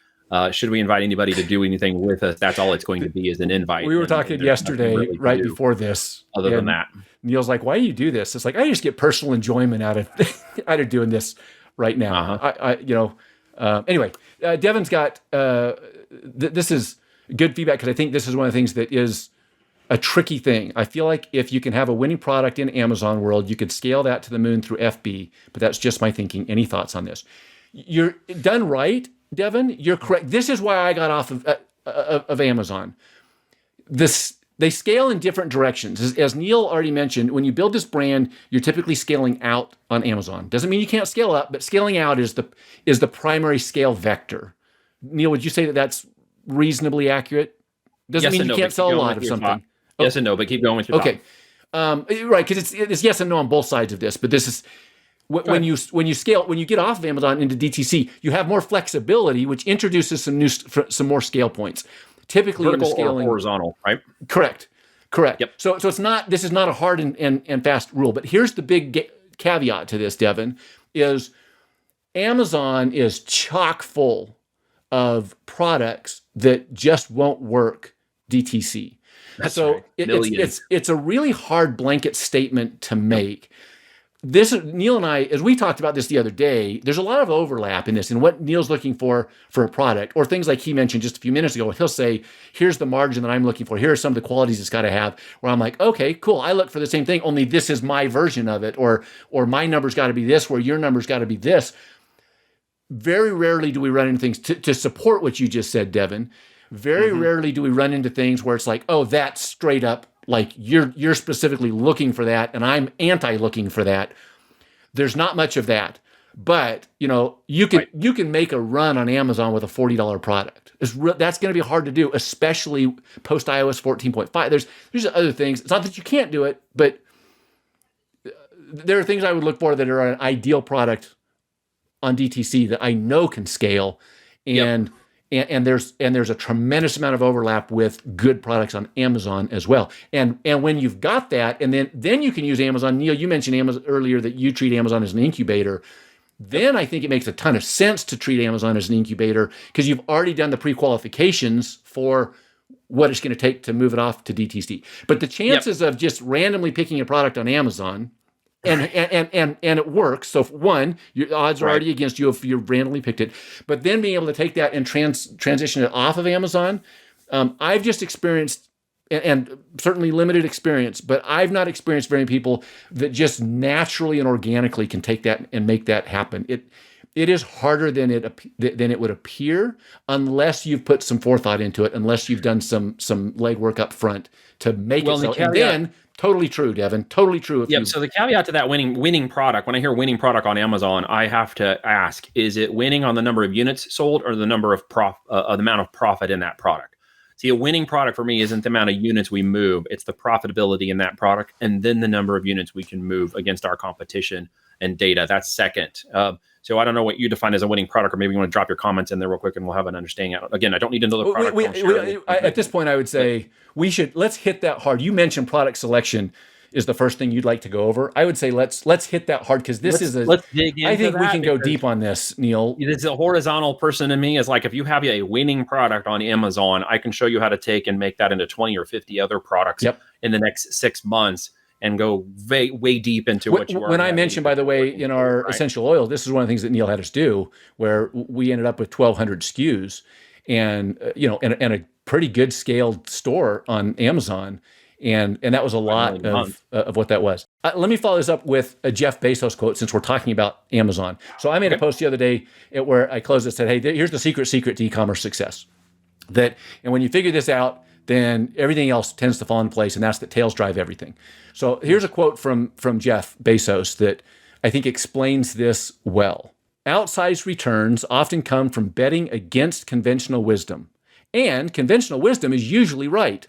Should we invite anybody to do anything with us, that's all it's going to be, is an invite. We were talking yesterday, really before this. Other than that, Neil's like, "Why do you do this?" It's like, I just get personal enjoyment out of doing this right now. Anyway, Devin's got this is good feedback, because I think this is one of the things that is a tricky thing. I feel like if you can have a winning product in Amazon world, you could scale that to the moon through FB. But that's just my thinking. Any thoughts on this? You're done right, Devin. You're correct. This is why I got off of Amazon. They scale in different directions. As Neil already mentioned, when you build this brand, you're typically scaling out on Amazon. Doesn't mean you can't scale up, but scaling out is the primary scale vector. Neil, would you say that that's reasonably accurate? Doesn't mean you can't sell a lot of something. Yes and no, but keep going with your thought. Right, because it's yes and no on both sides of this. But this is when you scale, when you get off of Amazon into DTC, you have more flexibility, which introduces some more scale points. Typically, vertical in scaling, or horizontal, right? Correct. Yep. So it's not. This is not a hard and fast rule. But here's the big caveat to this, Devin, is Amazon is chock full of products that just won't work DTC. That's so right. it's a really hard blanket statement to make. Neil and I, as we talked about this the other day, there's a lot of overlap in this and what Neil's looking for a product, or things like he mentioned just a few minutes ago. He'll say, here's the margin that I'm looking for. Here are some of the qualities it's got to have, where I'm like, okay, cool. I look for the same thing, only this is my version of it, or my number's got to be this, where your number's got to be this. Very rarely do we run into things to support what you just said, Devin. Very rarely do we run into things where it's like, oh, that's straight up, like you're specifically looking for that, and I'm anti-looking for that. There's not much of that, but you can make a run on Amazon with a $40 product. That's going to be hard to do, especially post iOS 14.5. There's other things. It's not that you can't do it, but there are things I would look for that are an ideal product on DTC that I know can scale, and there's a tremendous amount of overlap with good products on Amazon as well. And when you've got that, and then you can use Amazon. Neil, you mentioned Amazon earlier, that you treat Amazon as an incubator. Then I think it makes a ton of sense to treat Amazon as an incubator, because you've already done the pre-qualifications for what it's going to take to move it off to DTC. But the chances of just randomly picking a product on Amazon and it works. So one, your odds are already against you if you randomly picked it. But then being able to take that and transition it off of Amazon, I've just experienced, and certainly limited experience, but I've not experienced very many people that just naturally and organically can take that and make that happen. It is harder than it would appear, unless you've put some forethought into it, unless you've done some legwork up front to make it so. And then, totally true, Devin. Totally true. So the caveat to that winning product, when I hear winning product on Amazon, I have to ask: is it winning on the number of units sold, or the number of the amount of profit in that product? See, a winning product for me isn't the amount of units we move; it's the profitability in that product, and then the number of units we can move against our competition and data. That's second. So I don't know what you define as a winning product, or maybe you want to drop your comments in there real quick and we'll have an understanding. Again, I don't need to know the product. At this point, I would say let's hit that hard. You mentioned product selection is the first thing you'd like to go over. I would say let's hit that hard, because let's dig into I think we can go deep on this, Neil. It's a horizontal person in me. Is like, if you have a winning product on Amazon, I can show you how to take and make that into 20 or 50 other products in the next 6 months, and go way deep into what you are. When I mentioned, by the way, in our essential oil, this is one of the things that Neil had us do, where we ended up with 1,200 SKUs, and and a pretty good scaled store on Amazon, and that was a lot of what that was. Let me follow this up with a Jeff Bezos quote, since we're talking about Amazon. So I made a post the other day where I closed it, said, "Hey, here's the secret to e-commerce success. And when you figure this out, then everything else tends to fall into place, and that's that tails drive everything." So here's a quote from Jeff Bezos that I think explains this well. "Outsized returns often come from betting against conventional wisdom. And conventional wisdom is usually right.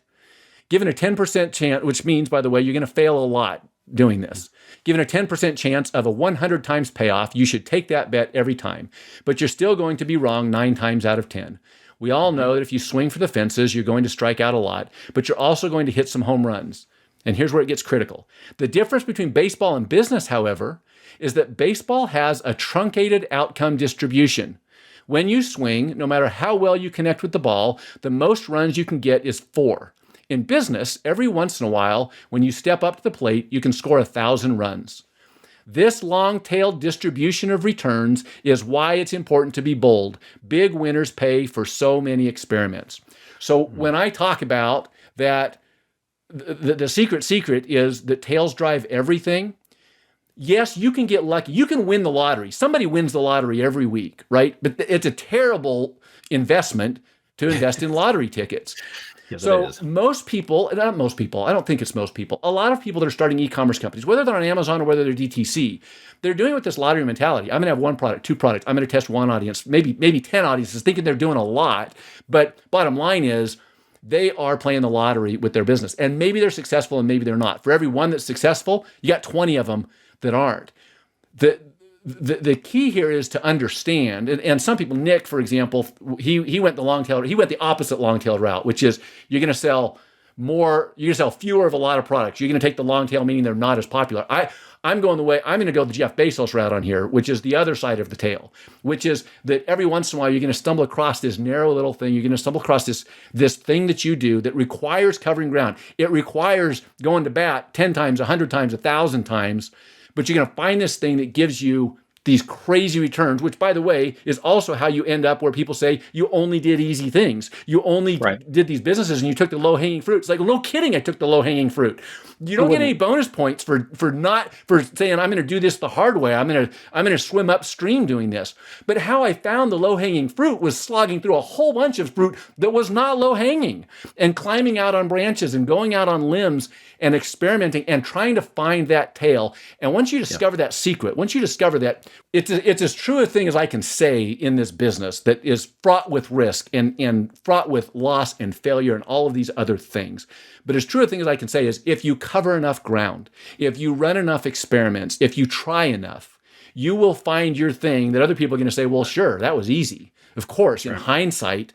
Given a 10% chance, which means, by the way, you're going to fail a lot doing this. Given a 10% chance of a 100 times payoff, you should take that bet every time. But you're still going to be wrong 9 times out of 10. We all know that if you swing for the fences, you're going to strike out a lot, but you're also going to hit some home runs. And here's where it gets critical. The difference between baseball and business, however, is that baseball has a truncated outcome distribution. When you swing, no matter how well you connect with the ball, the most runs you can get is 4. In business, every once in a while, when you step up to the plate, you can score 1,000 runs. This long-tailed distribution of returns is why it's important to be bold. Big winners pay for so many experiments." So when I talk about that, the secret is that tails drive everything. Yes, you can get lucky. You can win the lottery. Somebody wins the lottery every week, right? But it's a terrible investment to invest in lottery tickets. Yes, so most people, not most people, I don't think it's most people, a lot of people that are starting e-commerce companies, whether they're on Amazon or whether they're DTC, they're doing it with this lottery mentality. I'm going to have 1 product, 2 products. I'm going to test 1 audience, maybe 10 audiences, thinking they're doing a lot. But bottom line is, they are playing the lottery with their business. And maybe they're successful and maybe they're not. For every one that's successful, you got 20 of them that aren't. The key here is to understand, and some people, Nick, for example, he went the opposite long-tailed route, which is you're going to sell fewer of a lot of products. You're going to take the long tail, meaning they're not as popular. I'm going to go the Jeff Bezos route on here, which is the other side of the tail, which is that every once in a while you're going to stumble across this narrow little thing. You're going to stumble across this thing that you do that requires covering ground. It requires going to bat 10 times, 100 times, 1,000 times, but you're going to find this thing that gives you these crazy returns, which, by the way, is also how you end up where people say you only did easy things. You only did these businesses and you took the low-hanging fruit. It's like, well, no kidding, I took the low-hanging fruit. You don't get any bonus points for saying I'm going to do this the hard way. I'm going to swim upstream doing this. But how I found the low-hanging fruit was slogging through a whole bunch of fruit that was not low-hanging and climbing out on branches and going out on limbs and experimenting and trying to find that tail. And once you discover that secret, once you discover that, it's as true a thing as I can say in this business that is fraught with risk and fraught with loss and failure and all of these other things. But as true a thing as I can say is if you cover enough ground, if you run enough experiments, if you try enough, you will find your thing that other people are going to say, well, sure, that was easy. Of course, in hindsight,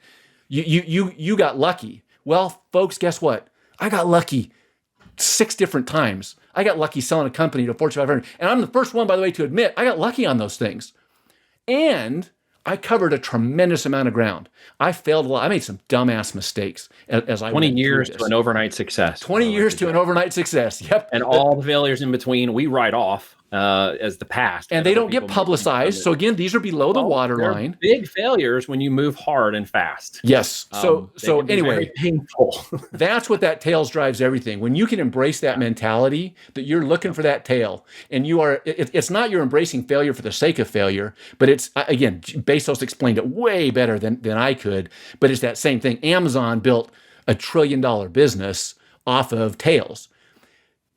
you got lucky. Well, folks, guess what? I got lucky 6 different times. I got lucky selling a company to Fortune 500. And I'm the first one, by the way, to admit I got lucky on those things. And I covered a tremendous amount of ground. I failed a lot. I made some dumbass mistakes as I 20 went years through to this. an overnight success. 20 years to an overnight success. Yep. And all the failures in between, we write off as the past. And they don't get publicized. So again, these are below the waterline. Big failures when you move hard and fast. Yes. So anyway, very painful. that's what that tails drives everything. When you can embrace that mentality that you're looking for that tail, and you are, it's not you're embracing failure for the sake of failure, but it's, again, Bezos explained it way better than I could, but it's that same thing. Amazon built a $1 trillion business off of tails.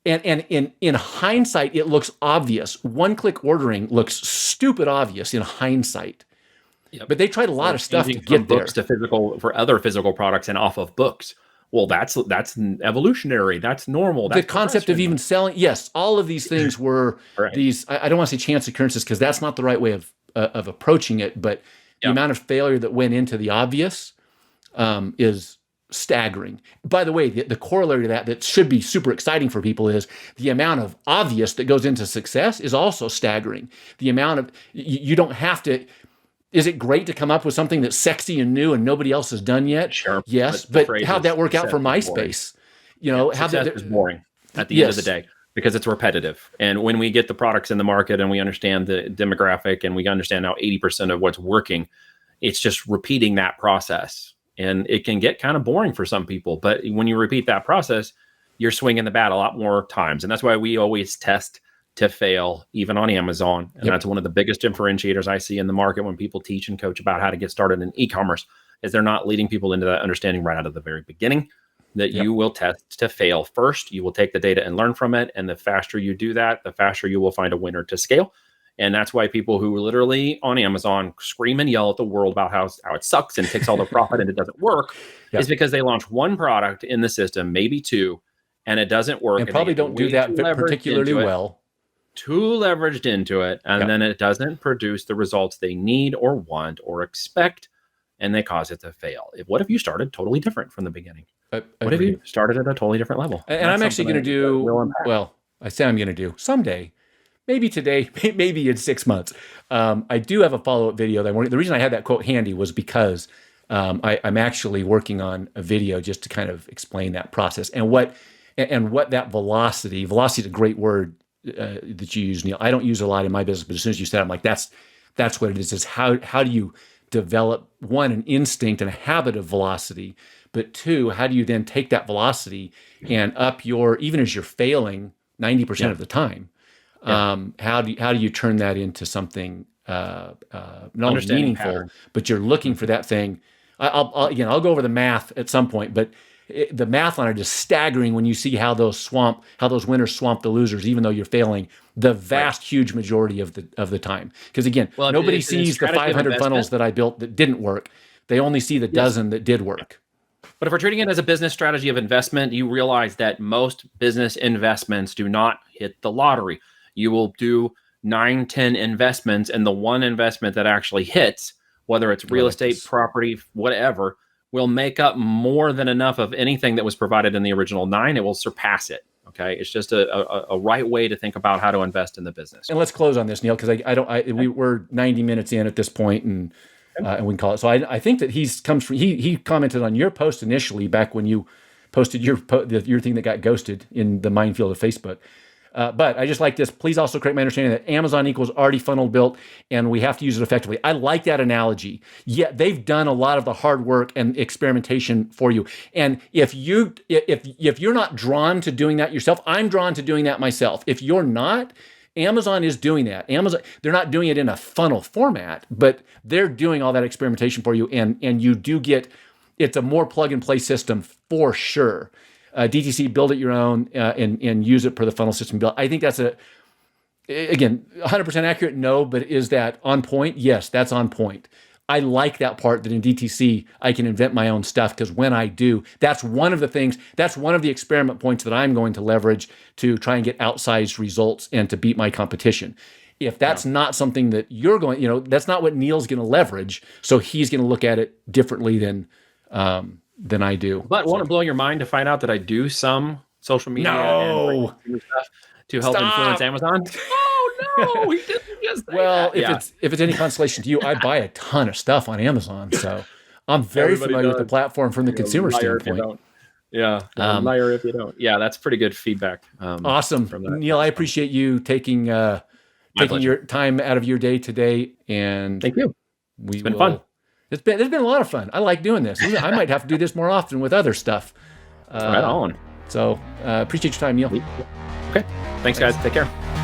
And in hindsight, it looks obvious. One-click ordering looks stupid obvious in hindsight. Yep. But they tried a lot of stuff to get there. Books to physical for other physical products and off of books. Well, that's evolutionary. That's normal. That's the concept of even selling. Yes, all of these things were these. I don't want to say chance occurrences because that's not the right way of approaching it. But the amount of failure that went into the obvious is staggering. By the way, the corollary to that should be super exciting for people is the amount of obvious that goes into success is also staggering. The amount of, you don't have to, is it great to come up with something that's sexy and new and nobody else has done yet? Sure. Yes, but how'd that work out for MySpace? You know, success is boring at the end of the day because it's repetitive. And when we get the products in the market and we understand the demographic and we understand now 80% of what's working, it's just repeating that process. And it can get kind of boring for some people. But when you repeat that process, you're swinging the bat a lot more times. And that's why we always test to fail, even on Amazon. And that's one of the biggest differentiators I see in the market when people teach and coach about how to get started in e-commerce, is they're not leading people into that understanding right out of the very beginning, that you will test to fail first. You will take the data and learn from it. And the faster you do that, the faster you will find a winner to scale. And that's why people who literally on Amazon scream and yell at the world about how it sucks and takes all the profit and it doesn't work is because they launch one product in the system, maybe 2, and it doesn't work. And probably don't do that particularly well. Too leveraged into it. And then it doesn't produce the results they need or want or expect. And they cause it to fail. What if you started totally different from the beginning? What if you started at a totally different level? And I'm actually going to do, well, I say I'm going to do someday. Maybe today, maybe in 6 months. I do have a follow-up video. The reason I had that quote handy was because I'm actually working on a video just to kind of explain that process and what that velocity is a great word that you use, Neil. I don't use it a lot in my business, but as soon as you said it, I'm like, that's what it is. Is how do you develop, one, an instinct and a habit of velocity, but 2, how do you then take that velocity and up your, even as you're failing 90% of the time, how do you turn that into something not only meaningful, but you're looking for that thing. I'll go over the math at some point, but the math on it is staggering when you see how those winners swamp the losers, even though you're failing the vast, huge majority of the time. Because again, nobody sees the 500 funnels that I built that didn't work. They only see the dozen that did work. But if we're treating it as a business strategy of investment, you realize that most business investments do not hit the lottery. You will do 9, 10 investments, and the one investment that actually hits, whether it's real estate, property, whatever, will make up more than enough of anything that was provided in the original 9. It will surpass it. Okay, it's just a right way to think about how to invest in the business. And let's close on this, Neil, because we're 90 minutes in at this point, and we can call it. So I think that he commented on your post initially back when you posted your thing that got ghosted in the minefield of Facebook. But I just like this. Please also correct my understanding that Amazon equals already funnel built, and we have to use it effectively. I like that analogy. Yeah, they've done a lot of the hard work and experimentation for you. And if you're not drawn to doing that yourself, I'm drawn to doing that myself. If you're not, Amazon is doing that. Amazon, they're not doing it in a funnel format, but they're doing all that experimentation for you, and you do get. It's a more plug and play system for sure. DTC, build it your own and use it per the funnel system built. I think that's again 100% accurate. No, but is that on point? Yes, that's on point. I like that part that in DTC I can invent my own stuff, because when I do, that's one of the things. That's one of the experiment points that I'm going to leverage to try and get outsized results and to beat my competition. If that's not something that you're going, that's not what Neil's going to leverage. So he's going to look at it differently than I do. But won't it blow your mind to find out that I do some social media and stuff to help influence Amazon? Oh no, he didn't just say that. If it's any consolation to you, I buy a ton of stuff on Amazon, so I'm very familiar with the platform from the consumer standpoint. Liar if you don't. Yeah, that's pretty good feedback. Awesome, Neil. I appreciate you taking your time out of your day today, and thank you. It's been fun. It's been a lot of fun. I like doing this. I might have to do this more often with other stuff. Right on. So appreciate your time, Neil. Okay. Thanks, guys. Take care.